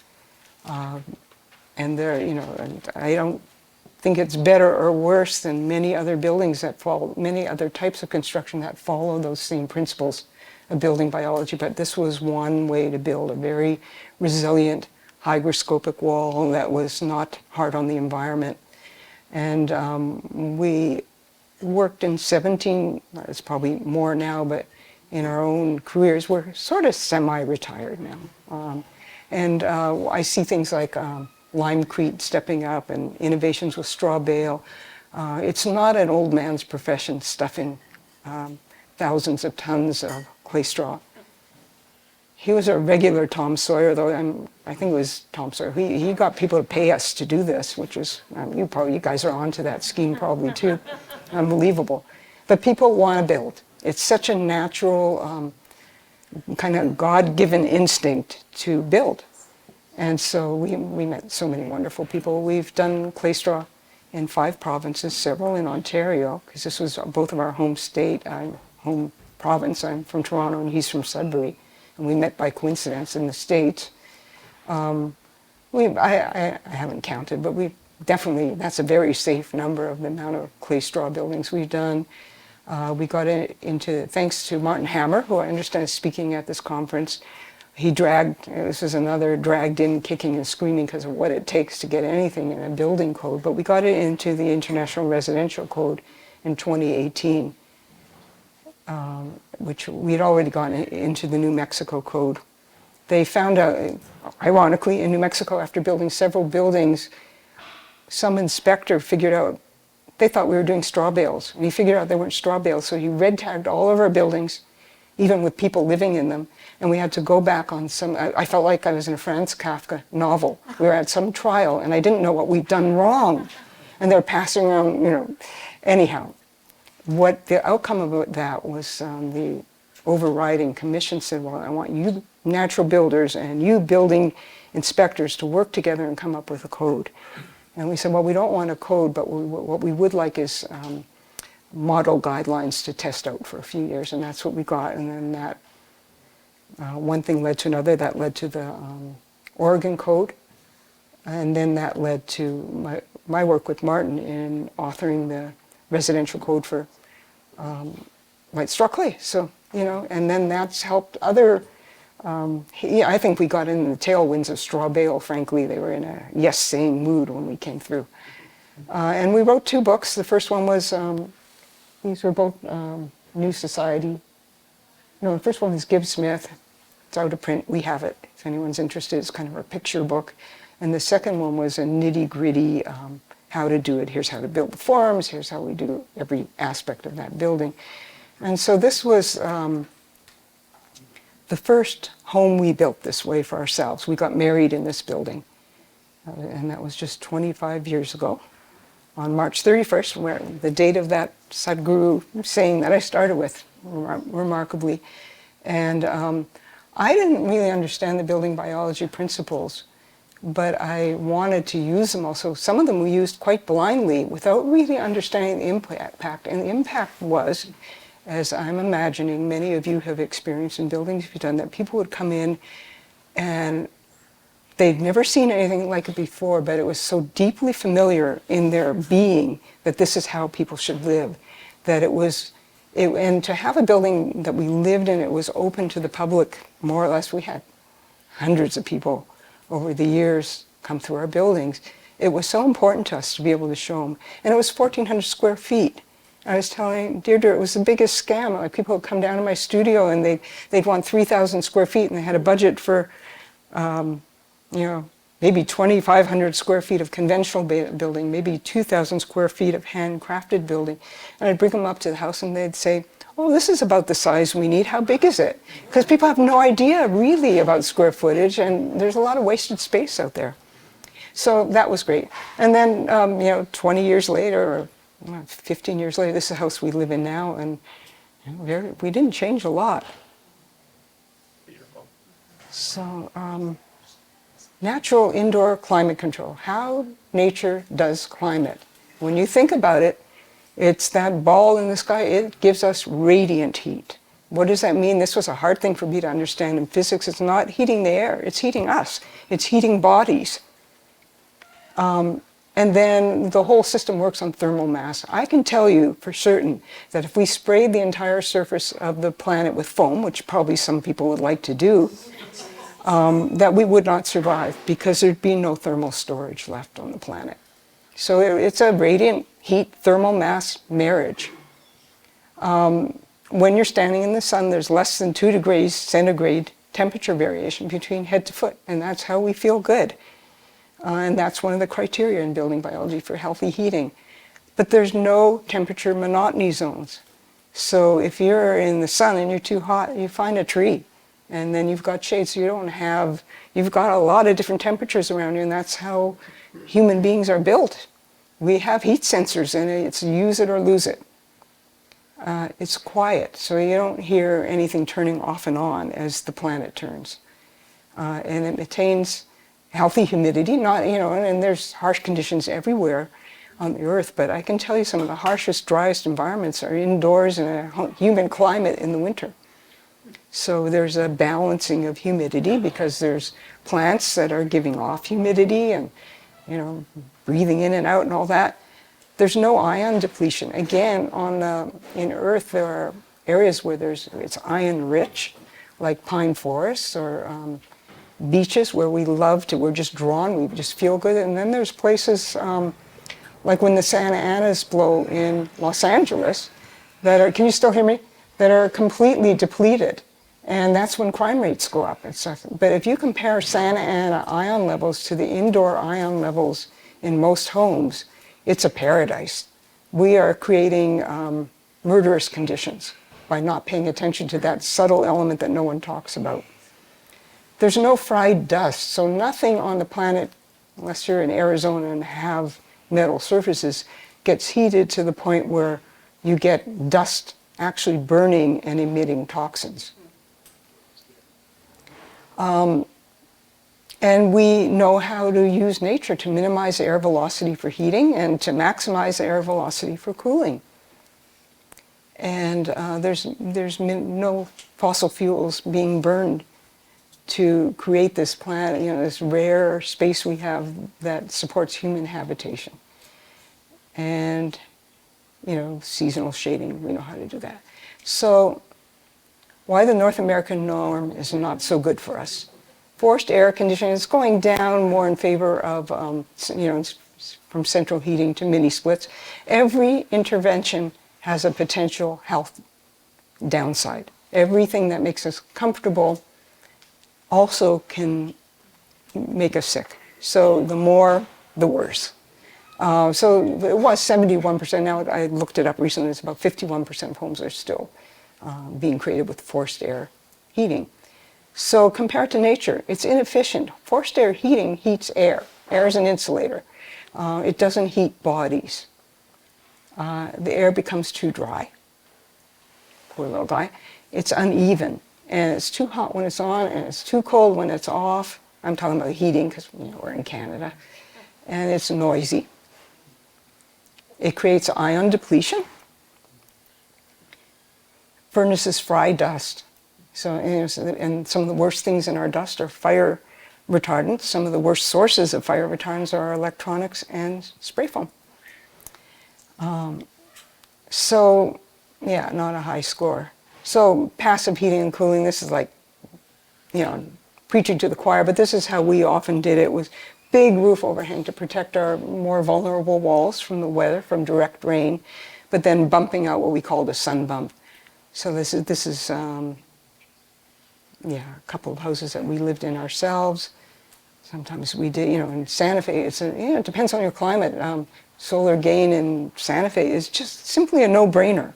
And there, and I don't think it's better or worse than many other buildings that follow, many other types of construction that follow those same principles of building biology. But this was one way to build a very resilient, hygroscopic wall that was not hard on the environment. And we worked in 17, it's probably more now, but in our own careers, we're sort of semi-retired now. I see things like limecrete stepping up and innovations with straw bale. It's not an old man's profession stuffing thousands of tons of clay straw. He was a regular Tom Sawyer, though. I think it was Tom Sawyer. He got people to pay us to do this, which is, you guys are onto that scheme probably too. Unbelievable. But people want to build. It's such a natural, kind of God-given instinct to build. And so we met so many wonderful people. We've done clay straw in 5 provinces, several in Ontario, because this was both of our home state, home province. I'm from Toronto and he's from Sudbury. And we met by coincidence in the States. I haven't counted, but we definitely, that's a very safe number of the amount of clay straw buildings we've done. We got into, thanks to Martin Hammer, who I understand is speaking at this conference. This is another dragged in kicking and screaming because of what it takes to get anything in a building code, but we got it into the International Residential Code in 2018. Which we had already gone into the New Mexico Code. They found out, ironically, in New Mexico, after building several buildings, some inspector figured out, they thought we were doing straw bales, and he figured out they weren't straw bales, so he red tagged all of our buildings, even with people living in them, and we had to go back on I felt like I was in a Franz Kafka novel. We were at some trial, and I didn't know what we'd done wrong, and they're passing around, anyhow. What the outcome of that was the overriding commission said, well, I want you natural builders and you building inspectors to work together and come up with a code. And we said, well, we don't want a code, but what we would like is model guidelines to test out for a few years. And that's what we got. And then that one thing led to another. That led to the Oregon Code. And then that led to my work with Martin in authoring the residential code for white straw clay. So, and then that's helped other, I think we got in the tailwinds of straw bale, frankly. They were in a yes-saying mood when we came through. And we wrote 2 books. The first one was, these were both New Society. The first one was Gibbs Smith. It's out of print. We have it. If anyone's interested, it's kind of a picture book. And the second one was a nitty-gritty how to do it. Here's how to build the forms. Here's how we do every aspect of that building. And so this was the first home we built this way for ourselves. We got married in this building. And that was just 25 years ago. On March 31st, where the date of that Sadhguru saying that I started with, remarkably. And I didn't really understand the building biology principles, but I wanted to use them also. Some of them we used quite blindly without really understanding the impact. And the impact was, as I'm imagining many of you have experienced in buildings, if you've done that, people would come in and they'd never seen anything like it before, but it was so deeply familiar in their being that this is how people should live, that and to have a building that we lived in, it was open to the public, more or less. We had hundreds of people over the years come through our buildings. It was so important to us to be able to show them. And it was 1,400 square feet. I was telling Deirdre, it was the biggest scam. Like, people would come down to my studio and they'd want 3,000 square feet, and they had a budget for, maybe 2,500 square feet of conventional building, maybe 2,000 square feet of handcrafted building. And I'd bring them up to the house and they'd say, oh, this is about the size we need. How big is it? Because people have no idea really about square footage, and there's a lot of wasted space out there. So that was great. And then, 20 years later, or 15 years later, this is the house we live in now, and we didn't change a lot. Beautiful. So, natural indoor climate control. How nature does climate. When you think about it, it's that ball in the sky. It gives us radiant heat. What does that mean? This was a hard thing for me to understand in physics. It's not heating the air, it's heating us. It's heating bodies. And then the whole system works on thermal mass. I can tell you for certain that if we sprayed the entire surface of the planet with foam, which probably some people would like to do, that we would not survive because there'd be no thermal storage left on the planet. So it's a radiant heat thermal mass marriage. When you're standing in the sun, there's less than 2 degrees centigrade temperature variation between head to foot, and that's how we feel good. And that's one of the criteria in building biology for healthy heating. But there's no temperature monotony zones. So if you're in the sun and you're too hot, you find a tree, and then you've got shade. So you've got a lot of different temperatures around you, and that's how human beings are built. We have heat sensors, and it's use it or lose it. It's quiet, so you don't hear anything turning off and on as the planet turns. And it maintains healthy humidity, not, and there's harsh conditions everywhere on the earth, but I can tell you some of the harshest, driest environments are indoors in a humid climate in the winter. So there's a balancing of humidity because there's plants that are giving off humidity and, breathing in and out and all that. There's no ion depletion. Again, in Earth, there are areas where it's ion rich, like pine forests or beaches where we're just drawn, we just feel good. And then there's places like when the Santa Anas blow in Los Angeles that are, can you still hear me? That are completely depleted. And that's when crime rates go up and stuff. But if you compare Santa Ana ion levels to the indoor ion levels in most homes, it's a paradise. We are creating murderous conditions by not paying attention to that subtle element that no one talks about. There's no fried dust, so nothing on the planet, unless you're in Arizona and have metal surfaces, gets heated to the point where you get dust actually burning and emitting toxins. And we know how to use nature to minimize air velocity for heating and to maximize air velocity for cooling. And there's no fossil fuels being burned to create this planet, this rare space we have that supports human habitation. And, seasonal shading, we know how to do that. So why the North American norm is not so good for us. Forced air conditioning is going down more in favor of, from central heating to mini splits. Every intervention has a potential health downside. Everything that makes us comfortable also can make us sick. So the more, the worse. So it was 71%. Now I looked it up recently. It's about 51% of homes are still being created with forced air heating. So compared to nature, it's inefficient. Forced air heating heats air. Air is an insulator. It doesn't heat bodies. The air becomes too dry. Poor little guy. It's uneven. And it's too hot when it's on, and it's too cold when it's off. I'm talking about heating because we're in Canada. And it's noisy. It creates ion depletion. Furnaces fry dust. So, and some of the worst things in our dust are fire retardants. Some of the worst sources of fire retardants are electronics and spray foam. So, yeah, not a high score. So passive heating and cooling, this is like, preaching to the choir, but this is how we often did it, with big roof overhang to protect our more vulnerable walls from the weather, from direct rain, but then bumping out what we called a sun bump. So this is a couple of houses that we lived in ourselves. Sometimes we did, in Santa Fe, it depends on your climate. Solar gain in Santa Fe is just simply a no-brainer.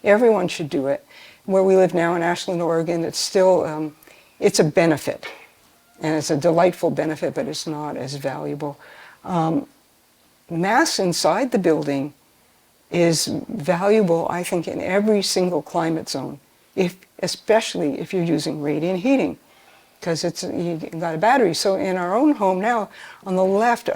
Everyone should do it. Where we live now in Ashland, Oregon, it's still, it's a benefit. And it's a delightful benefit, but it's not as valuable. Mass inside the building is valuable, I think, in every single climate zone, especially if you're using radiant heating, because you've got a battery. So in our own home now, on the left,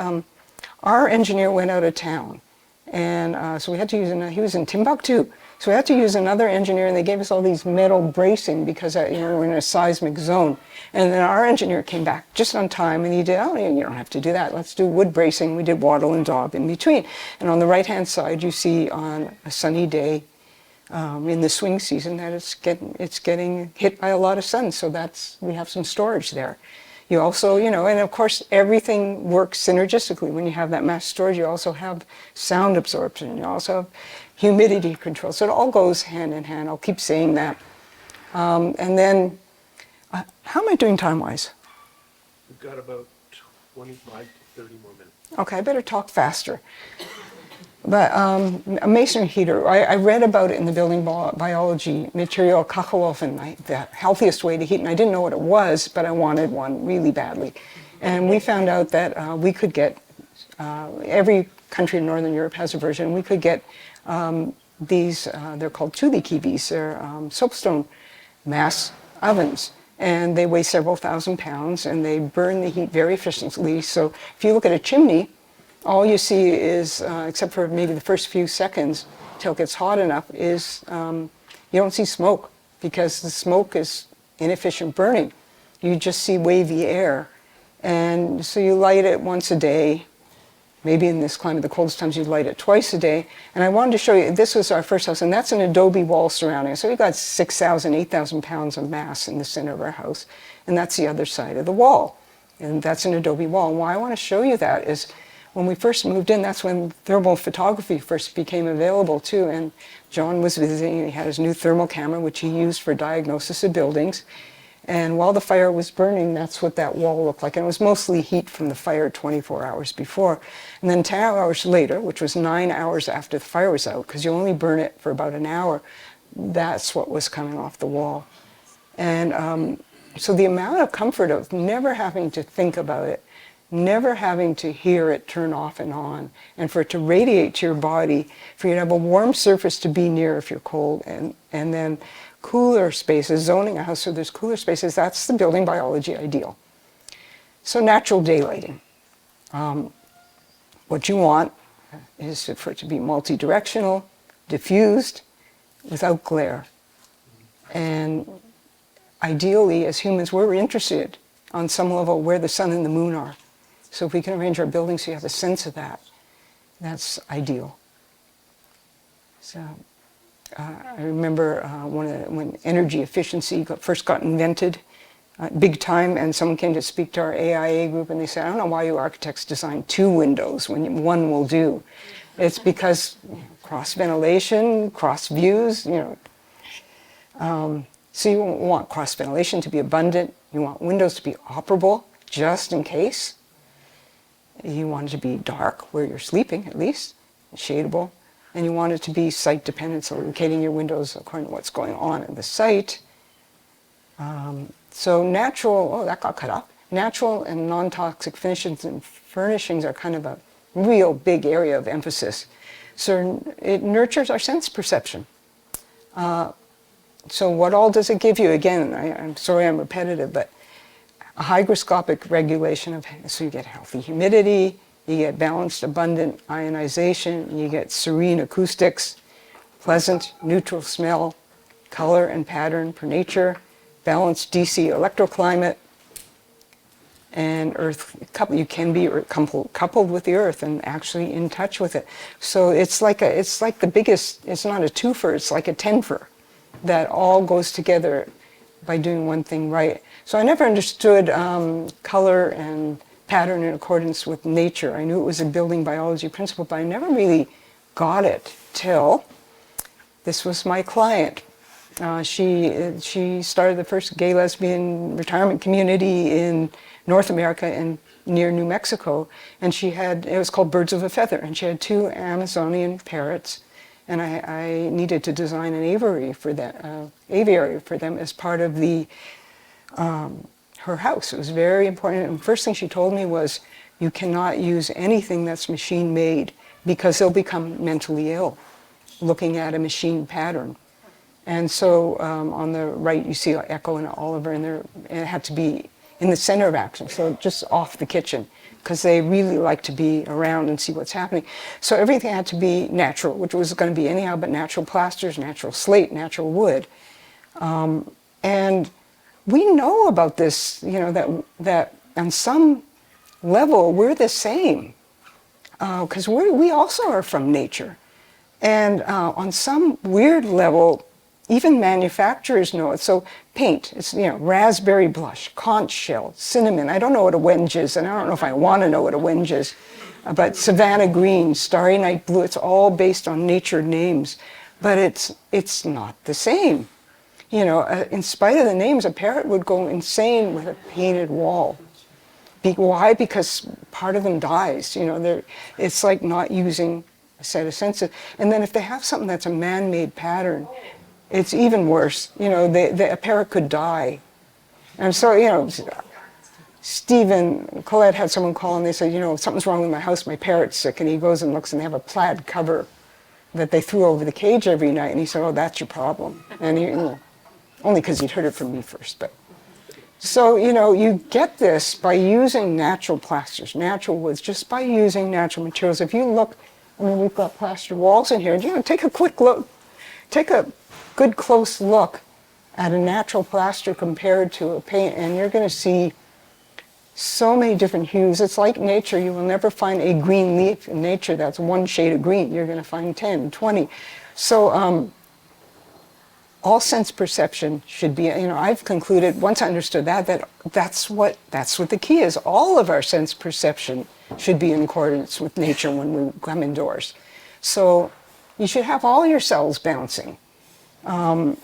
our engineer went out of town. And so we had to use, he was in Timbuktu. So we had to use another engineer, and they gave us all these metal bracing because we're in a seismic zone. And then our engineer came back just on time, and he did, oh, you don't have to do that. Let's do wood bracing. We did wattle and daub in between. And on the right-hand side, you see on a sunny day in the swing season that it's getting hit by a lot of sun. So we have some storage there. You also, and of course, everything works synergistically. When you have that mass storage, you also have sound absorption. You also have humidity control. So it all goes hand in hand. I'll keep saying that. And then, how am I doing time-wise? We've got about 25 to 30 more minutes. Okay, I better talk faster. But a masonry heater, I read about it in the building biology material Kachelofen, the healthiest way to heat, and I didn't know what it was, but I wanted one really badly. And we found out that we could get, every country in Northern Europe has a version, we could get these, they're called tulikivs, they're soapstone mass ovens. And they weigh several thousand pounds, and they burn the heat very efficiently. So if you look at a chimney, all you see is, except for maybe the first few seconds till it gets hot enough, is you don't see smoke because the smoke is inefficient burning. You just see wavy air. And so you light it once a day. Maybe in this climate, the coldest times, you light it twice a day. And I wanted to show you, this was our first house, and that's an adobe wall surrounding. So we got 6,000, 8,000 pounds of mass in the center of our house. And that's the other side of the wall. And that's an adobe wall. And why I want to show you that is, when we first moved in, that's when thermal photography first became available too. And John was visiting, he had his new thermal camera, which he used for diagnosis of buildings. And while the fire was burning, that's what that wall looked like. And it was mostly heat from the fire 24 hours before. And then 10 hours later, which was 9 hours after the fire was out, because you only burn it for about an hour, that's what was coming off the wall. And so the amount of comfort of never having to think about it, never having to hear it turn off and on, and for it to radiate to your body, for you to have a warm surface to be near if you're cold, and then cooler spaces, zoning a house so there's cooler spaces, that's the building biology ideal. So natural daylighting. What you want is for it to be multi-directional, diffused, without glare. And ideally, as humans, we're interested on some level where the sun and the moon are. So if we can arrange our buildings so you have a sense of that, that's ideal. So I remember when energy efficiency first got invented, big time, and someone came to speak to our AIA group, and they said, I don't know why you architects design 2 windows when one will do. It's because cross ventilation, cross views, so you want cross ventilation to be abundant, you want windows to be operable, just in case. You want it to be dark where you're sleeping, at least, shadable. And you want it to be site dependent, so locating your windows according to what's going on in the site. So natural, oh, that got cut off. Natural and non-toxic finishes and furnishings are kind of a real big area of emphasis. So it nurtures our sense perception. So what all does it give you? Again, I'm sorry I'm repetitive, but a hygroscopic regulation of, so you get healthy humidity, you get balanced, abundant ionization, you get serene acoustics, pleasant, neutral smell, color and pattern per nature, balanced DC electroclimate, and earth, you can be coupled with the earth and actually in touch with it. So it's like the biggest, it's not a twofer, it's like a tenfer that all goes together by doing one thing right. So I never understood color and pattern in accordance with nature. I knew it was a building biology principle, but I never really got it till this was my client. She started the first gay lesbian retirement community in North America and near New Mexico, and it was called Birds of a Feather, and she had 2 Amazonian parrots, and I needed to design an aviary for them as part of her house. It was very important. And the first thing she told me was, you cannot use anything that's machine made because they'll become mentally ill looking at a machine pattern. And so on the right you see Echo and Oliver, and it had to be in the center of action, so just off the kitchen, because they really like to be around and see what's happening. So everything had to be natural, which was going to be anyhow but natural plasters, natural slate, natural wood. And we know about this, you know, that on some level we're the same, because we also are from nature. And on some weird level, even manufacturers know it. So paint, it's, you know, raspberry blush, conch shell, cinnamon. I don't know what a wenge is, and I don't know if I want to know what a wenge is. But Savannah green, starry night blue, it's all based on nature names. But it's not the same. You know, in spite of the names, a parrot would go insane with a painted wall. Why? Because part of them dies. You know, it's like not using a set of senses. And then if they have something that's a man-made pattern, it's even worse. You know, a parrot could die. And so, you know, Colette had someone call and they said, you know, something's wrong with my house, my parrot's sick. And he goes and looks and they have a plaid cover that they threw over the cage every night. And he said, oh, that's your problem. And he, you know, only because he'd heard it from me first. But so, you know, you get this by using natural plasters, natural woods, just by using natural materials. If you look, I mean, we've got plastered walls in here. You know, take a quick look, take a good close look at a natural plaster compared to a paint, and you're going to see so many different hues. It's like nature. You will never find a green leaf in nature that's one shade of green. You're going to find 10, 20. So all sense perception should be, you know, I've concluded, once I understood that's what the key is. All of our sense perception should be in accordance with nature when we come indoors. So you should have all your cells bouncing. You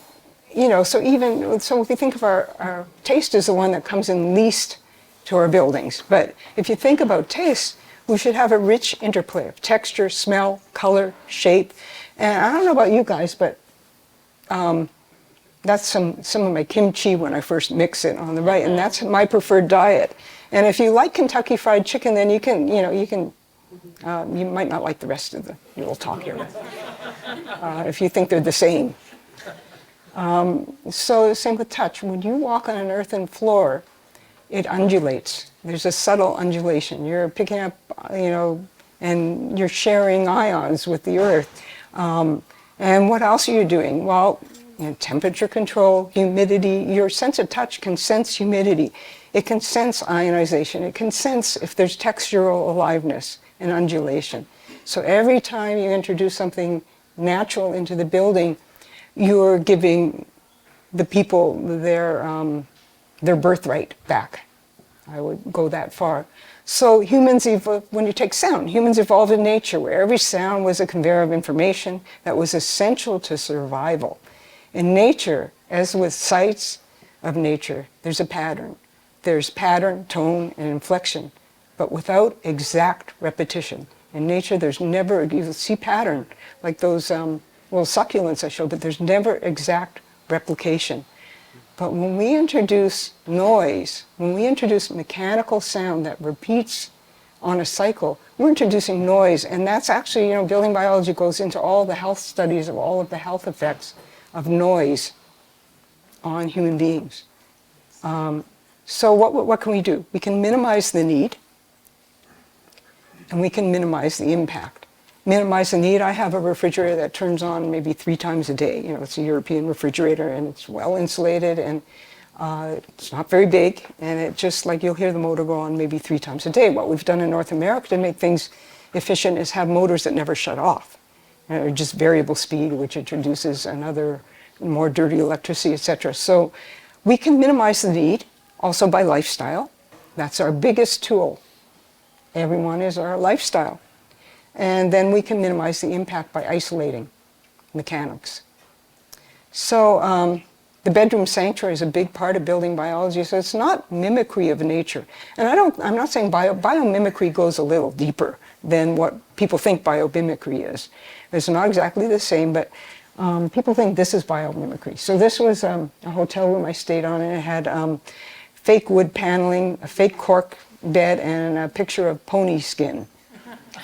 know, so if you think of our taste is the one that comes in least to our buildings. But if you think about taste, we should have a rich interplay of texture, smell, color, shape. And I don't know about you guys, but that's some of my kimchi when I first mix it on the right, and that's my preferred diet. And if you like Kentucky Fried Chicken, then you might not like the rest of the little talk here. If you think they're the same. So same with touch. When you walk on an earthen floor, it undulates. There's a subtle undulation. You're picking up, you know, and you're sharing ions with the earth. And what else are you doing? Well, you know, temperature control, humidity. Your sense of touch can sense humidity. It can sense ionization. It can sense if there's textural aliveness and undulation. So every time you introduce something natural into the building, you're giving the people their birthright back. I would go that far. So humans evolved, when you take sound, humans evolved in nature where every sound was a conveyor of information that was essential to survival. In nature, as with sights of nature, there's a pattern. There's pattern, tone, and inflection, but without exact repetition. In nature, there's never, you'll see pattern, like those succulents I showed, but there's never exact replication. But when we introduce noise, when we introduce mechanical sound that repeats on a cycle, we're introducing noise, and that's actually, you know, building biology goes into all the health studies of all of the health effects of noise on human beings. So what can we do? We can minimize the need, and we can minimize the impact. Minimize the need. I have a refrigerator that turns on maybe 3 times a day. You know, it's a European refrigerator, and it's well insulated, and it's not very big, and it just, like, you'll hear the motor go on maybe 3 times a day. What we've done in North America to make things efficient is have motors that never shut off, or just variable speed, which introduces another more dirty electricity, etc. So we can minimize the need also by lifestyle. That's our biggest tool. Everyone is our lifestyle. And then we can minimize the impact by isolating mechanics. So the bedroom sanctuary is a big part of building biology, so it's not mimicry of nature. And I'm not saying biomimicry goes a little deeper than what people think biomimicry is. It's not exactly the same, but people think this is biomimicry. So this was a hotel room I stayed on, and it had fake wood paneling, a fake cork bed, and a picture of pony skin.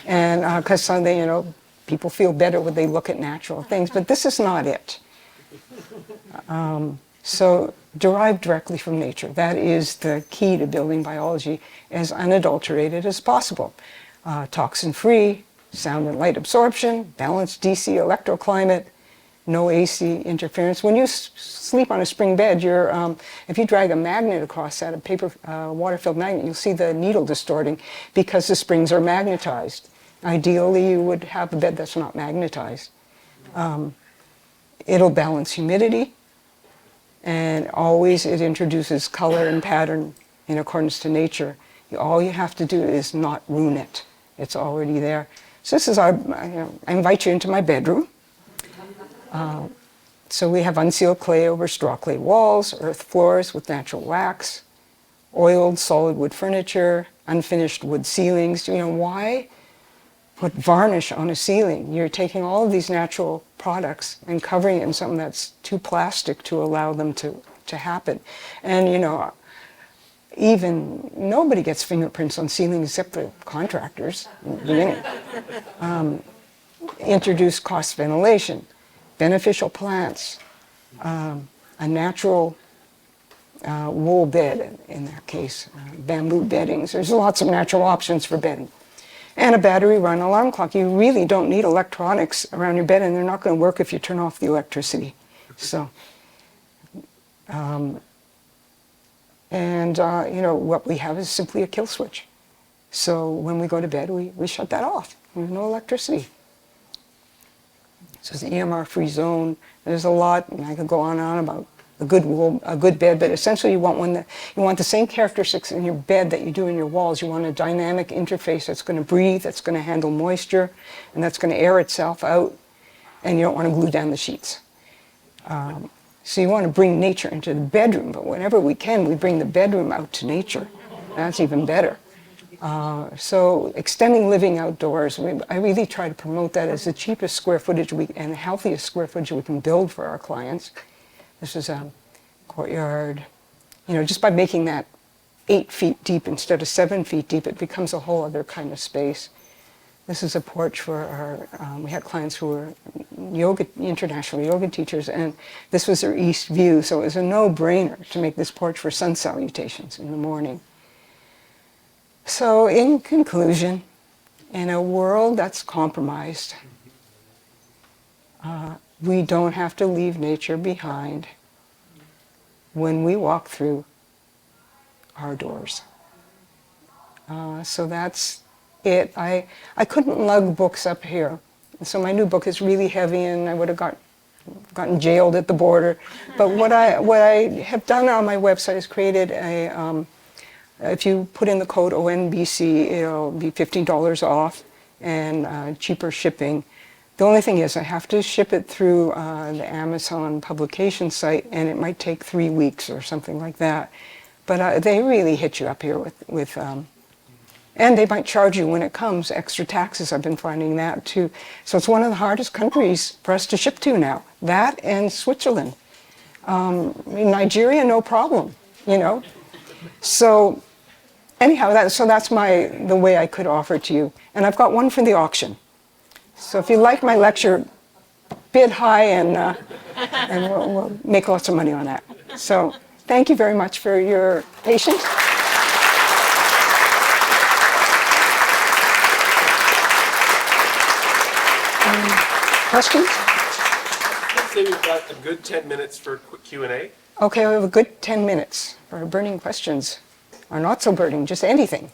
And because Sunday, you know, people feel better when they look at natural things, but this is not it. So derived directly from nature. That is the key to building biology, as unadulterated as possible. Toxin-free, sound and light absorption, balanced DC electroclimate, no AC interference. When you sleep on a spring bed, if you drag a magnet across that, a paper water-filled magnet, you'll see the needle distorting because the springs are magnetized. Ideally, you would have a bed that's not magnetized. It'll balance humidity, and always it introduces color and pattern in accordance to nature. All you have to do is not ruin it. It's already there. So this is I invite you into my bedroom. So we have unsealed clay over straw clay walls, earth floors with natural wax, oiled solid wood furniture, unfinished wood ceilings. Why put varnish on a ceiling? You're taking all of these natural products and covering it in something that's too plastic to allow them to happen. And even nobody gets fingerprints on ceilings except the contractors in the beginning. Introduce cross ventilation, beneficial plants, a natural wool bed in that case, bamboo beddings. There's lots of natural options for bedding. And a battery-run alarm clock. You really don't need electronics around your bed, and they're not going to work if you turn off the electricity. So, what we have is simply a kill switch. So when we go to bed, we shut that off. There's no electricity. So it's an EMR-free zone. There's a lot, and I could go on and on about a good bed, but essentially you want the same characteristics in your bed that you do in your walls. You want a dynamic interface that's going to breathe, that's going to handle moisture, and that's going to air itself out, and you don't want to glue down the sheets. So you want to bring nature into the bedroom, but whenever we can, we bring the bedroom out to nature. That's even better. So extending living outdoors, I really try to promote that as the cheapest square footage and the healthiest square footage we can build for our clients. This is a courtyard. Just by making that 8 feet deep instead of 7 feet deep, it becomes a whole other kind of space. This is a porch for we had clients who were international yoga teachers, and this was their east view, so it was a no-brainer to make this porch for sun salutations in the morning. So in conclusion, in a world that's compromised, we don't have to leave nature behind when we walk through our doors. So that's it. I couldn't lug books up here. So my new book is really heavy, and I would have gotten jailed at the border. But what I have done on my website is created if you put in the code ONBC, it'll be $15 off and cheaper shipping. The only thing is I have to ship it through the Amazon publication site, and it might take 3 weeks or something like that. But they really hit you up here with and they might charge you when it comes extra taxes. I've been finding that too. So it's one of the hardest countries for us to ship to now. That and Switzerland. In Nigeria, no problem, So anyhow, that's the way I could offer it to you. And I've got one for the auction. So if you like my lecture, bid high, and we'll make lots of money on that. So thank you very much for your patience. Questions? Let's say we've got a good 10 minutes for quick Q&A. Okay, we have a good 10 minutes for burning questions, or not so burning, just anything.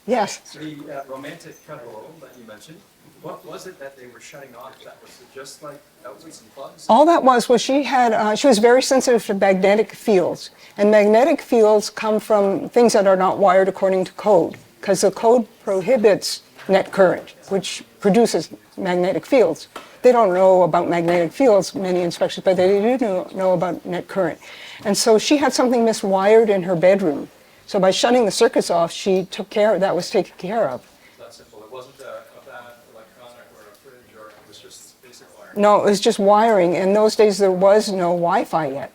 Yes? The romantic couple that you mentioned, what was it that they were shutting off? That was just like outlets and plugs? All that was she was very sensitive to magnetic fields. And magnetic fields come from things that are not wired according to code, because the code prohibits net current, which produces magnetic fields. They don't know about magnetic fields, many inspectors, but they do know about net current. And so she had something miswired in her bedroom. So by shutting the circuits off, that was taken care of. That's simple. It wasn't a bad electronic or a fridge, or it was just basic wiring. No, it was just wiring. In those days, there was no Wi-Fi yet.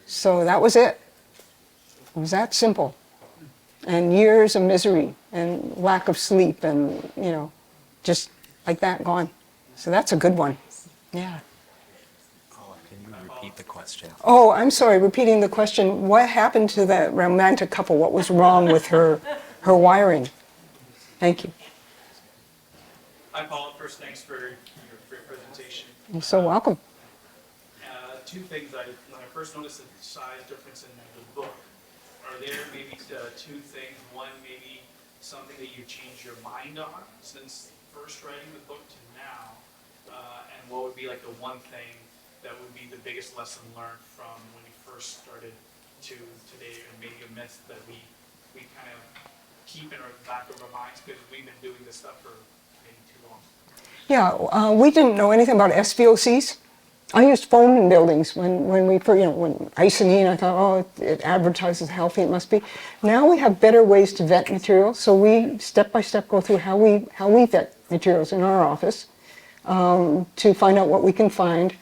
So that was it. It was that simple. And years of misery and lack of sleep and, just like that gone. So that's a good one. Yeah. Paula, can you repeat repeat the question. Oh, I'm sorry, repeating the question. What happened to that romantic couple? What was wrong with her wiring? Thank you. Hi, Paula. First, thanks for your presentation. You're so welcome. Two things. When I first noticed the size difference in the book, are there maybe two things? One, maybe something that you changed your mind on since first writing the book to now? And what would be like the one thing that would be the biggest lesson learned from when you first started to today, and maybe a myth that we kind of keep in our back of our minds because we've been doing this stuff for maybe too long? Yeah, we didn't know anything about SVOCs. I used foam in buildings when we, when Isonine, I thought, oh, it advertises healthy, it must be. Now we have better ways to vet materials, so we step by step go through how we vet materials in our office to find out what we can find.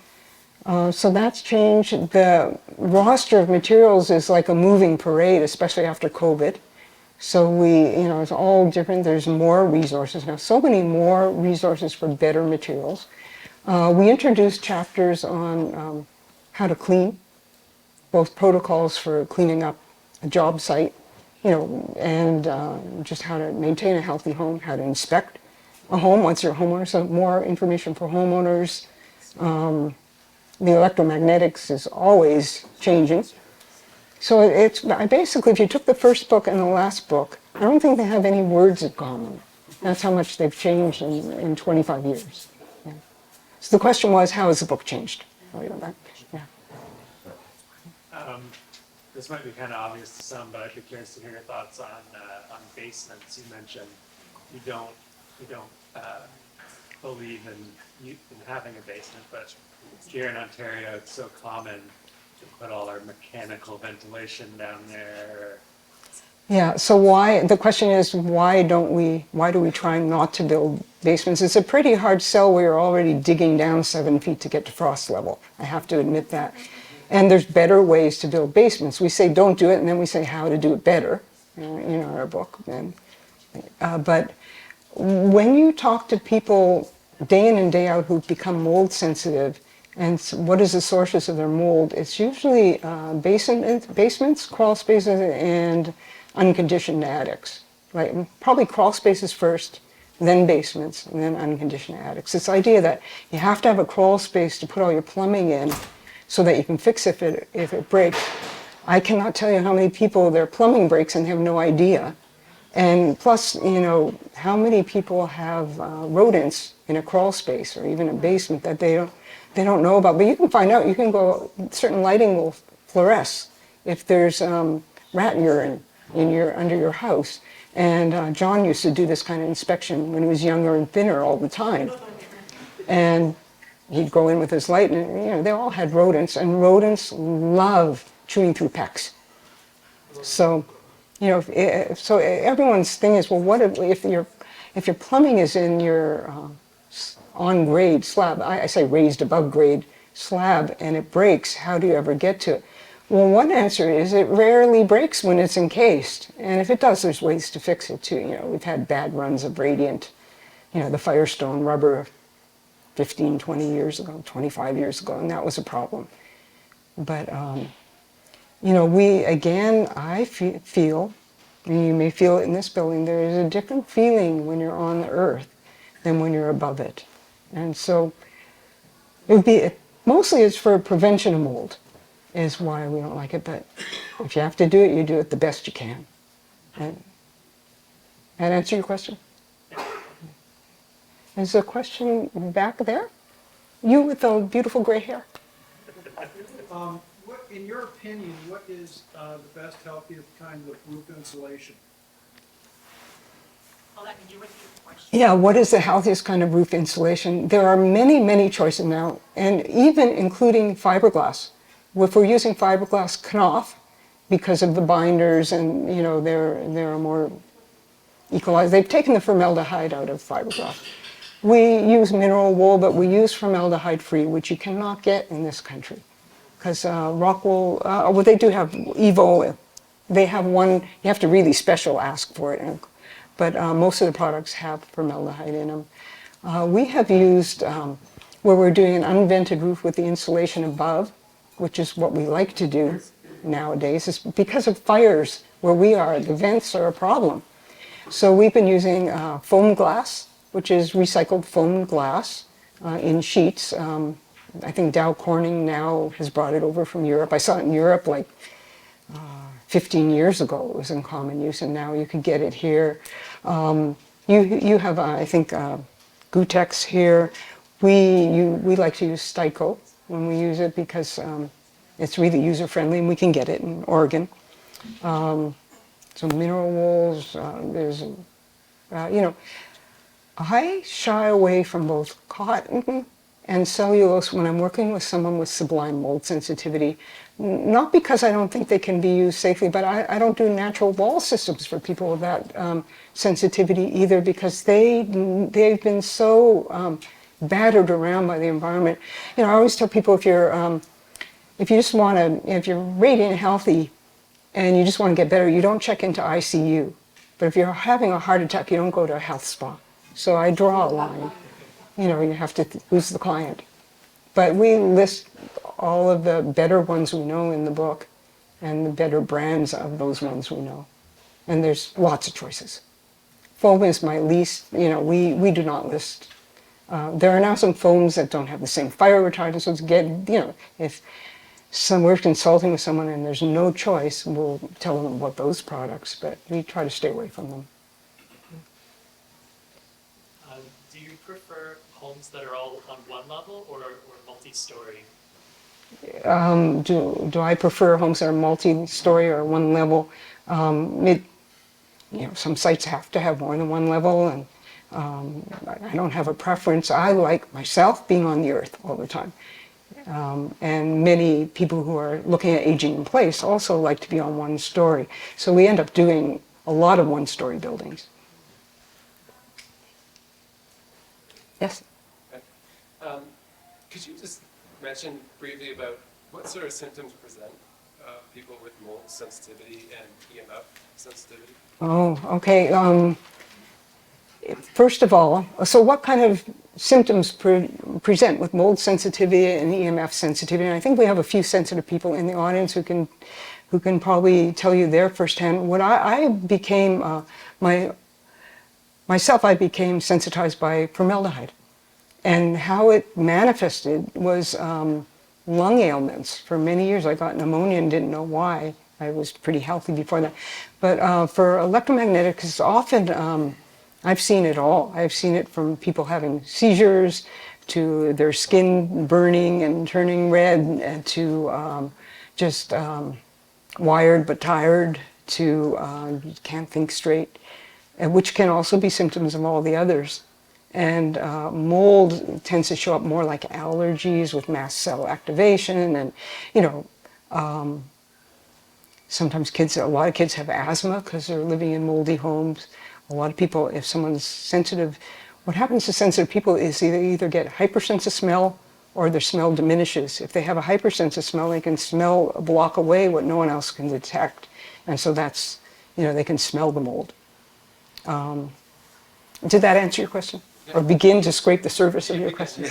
So that's changed. The roster of materials is like a moving parade, especially after COVID. So it's all different. There's more resources now, so many more resources for better materials. We introduced chapters on how to clean, both protocols for cleaning up a job site, and just how to maintain a healthy home, how to inspect a home once you're a homeowner, so more information for homeowners. The electromagnetics is always changing. So basically, if you took the first book and the last book, I don't think they have any words in common. That's how much they've changed in 25 years. Yeah. So the question was, how has the book changed? Yeah. This might be kind of obvious to some, but I'd be curious to hear your thoughts on basements. You mentioned you don't believe in having a basement, but here in Ontario, it's so common to put all our mechanical ventilation down there. Yeah, so the question is, why do we try not to build basements? It's a pretty hard sell where you're already digging down 7 feet to get to frost level. I have to admit that. And there's better ways to build basements. We say don't do it, and then we say how to do it better in our book. But when you talk to people day in and day out who've become mold sensitive, and what is the sources of their mold, it's usually basements, crawl spaces, and unconditioned attics, right? Probably crawl spaces first, then basements, and then unconditioned attics. This idea that you have to have a crawl space to put all your plumbing in so that you can fix it if it breaks. I cannot tell you how many people their plumbing breaks and have no idea. And plus, how many people have rodents in a crawl space or even a basement that they don't know about. But you can find out. You can go. Certain lighting will fluoresce if there's rat urine under your house. And John used to do this kind of inspection when he was younger and thinner all the time. And he'd go in with his light, and they all had rodents, and rodents love chewing through PEX. So, so everyone's thing is, well, what if your plumbing is in your on grade slab? I say raised above grade slab, and it breaks. How do you ever get to it? Well, one answer is it rarely breaks when it's encased, and if it does, there's ways to fix it too. We've had bad runs of Radiant, the Firestone rubber 15, 20 years ago, 25 years ago, and that was a problem. But, I feel, and you may feel it in this building, there is a different feeling when you're on the earth than when you're above it. And so, mostly it's for prevention of mold, is why we don't like it, but if you have to do it, you do it the best you can. And that answer your question? There's a question back there. You with the beautiful gray hair. In your opinion, what is the best, healthiest kind of roof insulation? Paula, can you repeat the question? Yeah, what is the healthiest kind of roof insulation? There are many, many choices now, and even including fiberglass. If we're using fiberglass Knauf, because of the binders and, they're more equalized. They've taken the formaldehyde out of fiberglass. We use mineral wool, but we use formaldehyde-free, which you cannot get in this country. Because rock wool, they do have Evo. They have one, you have to really special ask for it. But most of the products have formaldehyde in them. We have used, where we're doing an unvented roof with the insulation above, which is what we like to do nowadays, is because of fires where we are. The vents are a problem. So we've been using foam glass, which is recycled foam glass in sheets. I think Dow Corning now has brought it over from Europe. I saw it in Europe like 15 years ago. It was in common use, and now you could get it here. You have, I think, Gutex here. We like to use Styco when we use it because it's really user-friendly, and we can get it in Oregon. So mineral wools, there's, I shy away from both cotton and cellulose when I'm working with someone with sublime mold sensitivity. Not because I don't think they can be used safely, but I don't do natural wall systems for people with that sensitivity either, because they've been so battered around by the environment. I always tell people, if you're radiant healthy and you just want to get better, you don't check into ICU. But if you're having a heart attack, you don't go to a health spa. So I draw a line. You have to, who's the client? But we list all of the better ones we know in the book and the better brands of those ones we know. And there's lots of choices. Foam is my least, we do not list. There are now some foams that don't have the same fire retardant, so it's if we're consulting with someone and there's no choice, we'll tell them about those products, but we try to stay away from them. Do you prefer homes that are all on one level or multi-story? Do I prefer homes that are multi-story or one level? Some sites have to have more than one level, and I don't have a preference. I like myself being on the earth all the time. And many people who are looking at aging in place also like to be on one story. So we end up doing a lot of one-story buildings. Yes? Could you just mention briefly about what sort of symptoms present people with mold sensitivity and EMF sensitivity? Oh, okay. First of all, so what kind of symptoms present with mold sensitivity and EMF sensitivity? And I think we have a few sensitive people in the audience who can probably tell you their firsthand. When I became I became sensitized by formaldehyde, and how it manifested was lung ailments. For many years, I got pneumonia and didn't know why. I was pretty healthy before that, but for electromagnetics, it's often. I've seen it all. I've seen it from people having seizures, to their skin burning and turning red, and to just wired but tired, to can't think straight, which can also be symptoms of all the others. And mold tends to show up more like allergies with mast cell activation, and sometimes a lot of kids have asthma because they're living in moldy homes. A lot of people, if someone's sensitive, what happens to sensitive people is they either get hypersensitive smell or their smell diminishes. If they have a hypersensitive smell, they can smell a block away what no one else can detect. And so that's, they can smell the mold. Did that answer your question? Or begin to scrape the surface of your question?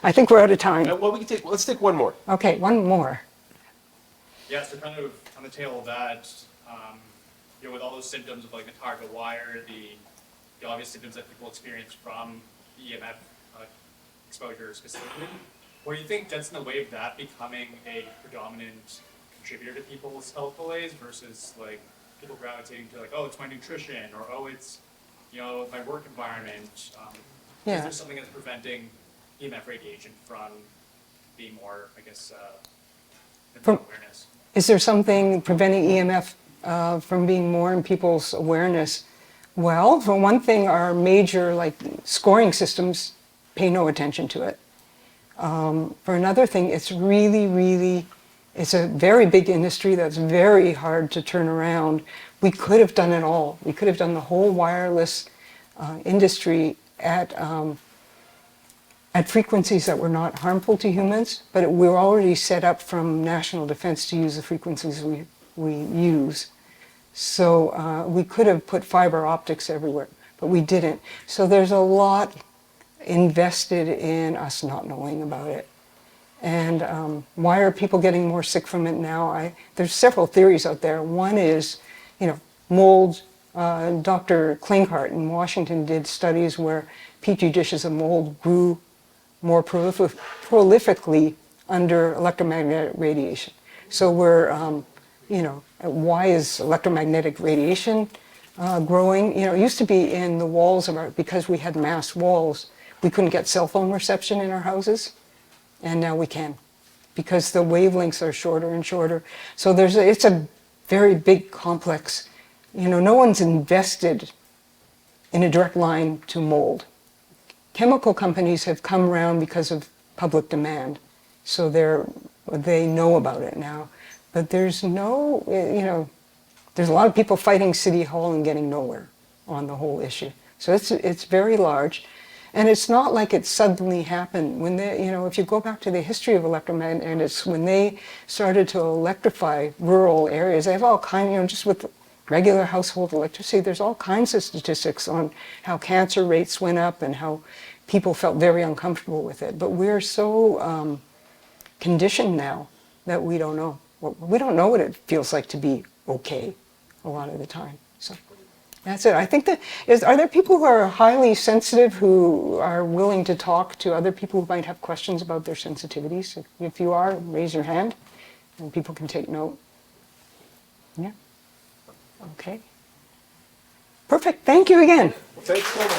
I think we're out of time. Well, let's take one more. Okay, one more. Yeah, so kind of on the tail of that, with all those symptoms of like the target wire, the obvious symptoms that people experience from EMF exposure specifically, where do you think gets in the way of that becoming a predominant contributor to people's health delays versus like people gravitating to like, oh, it's my nutrition, or oh, it's my work environment. Yeah. Is there something that's preventing EMF radiation from being more, I guess, awareness? Is there something preventing EMF from being more in people's awareness? Well, for one thing, our major scoring systems pay no attention to it. For another thing, it's it's a very big industry that's very hard to turn around. We could have done it all. We could have done the whole wireless industry at frequencies that were not harmful to humans, but we're already set up from national defense to use the frequencies we use. So we could have put fiber optics everywhere, but we didn't. So there's a lot invested in us not knowing about it. And why are people getting more sick from it now? There's several theories out there. One is, mold. Dr. Klinghardt in Washington did studies where petri dishes of mold grew more prolifically under electromagnetic radiation. So why is electromagnetic radiation growing? It used to be in the walls of because we had mass walls, we couldn't get cell phone reception in our houses, and now we can, because the wavelengths are shorter and shorter. So it's a very big complex. No one's invested in a direct line to mold. Chemical companies have come around because of public demand, so they know about it now. But there's there's a lot of people fighting City Hall and getting nowhere on the whole issue. So it's very large, and it's not like it suddenly happened. When if you go back to the history of electromagnetics, when they started to electrify rural areas, they have all kinds, just with regular household electricity, there's all kinds of statistics on how cancer rates went up and how people felt very uncomfortable with it. But we're so conditioned now that we don't know. We don't know what it feels like to be okay a lot of the time. So that's it. I think are there people who are highly sensitive who are willing to talk to other people who might have questions about their sensitivities? If you are, raise your hand and people can take note. Yeah. Okay. Perfect. Thank you again. Thanks so much.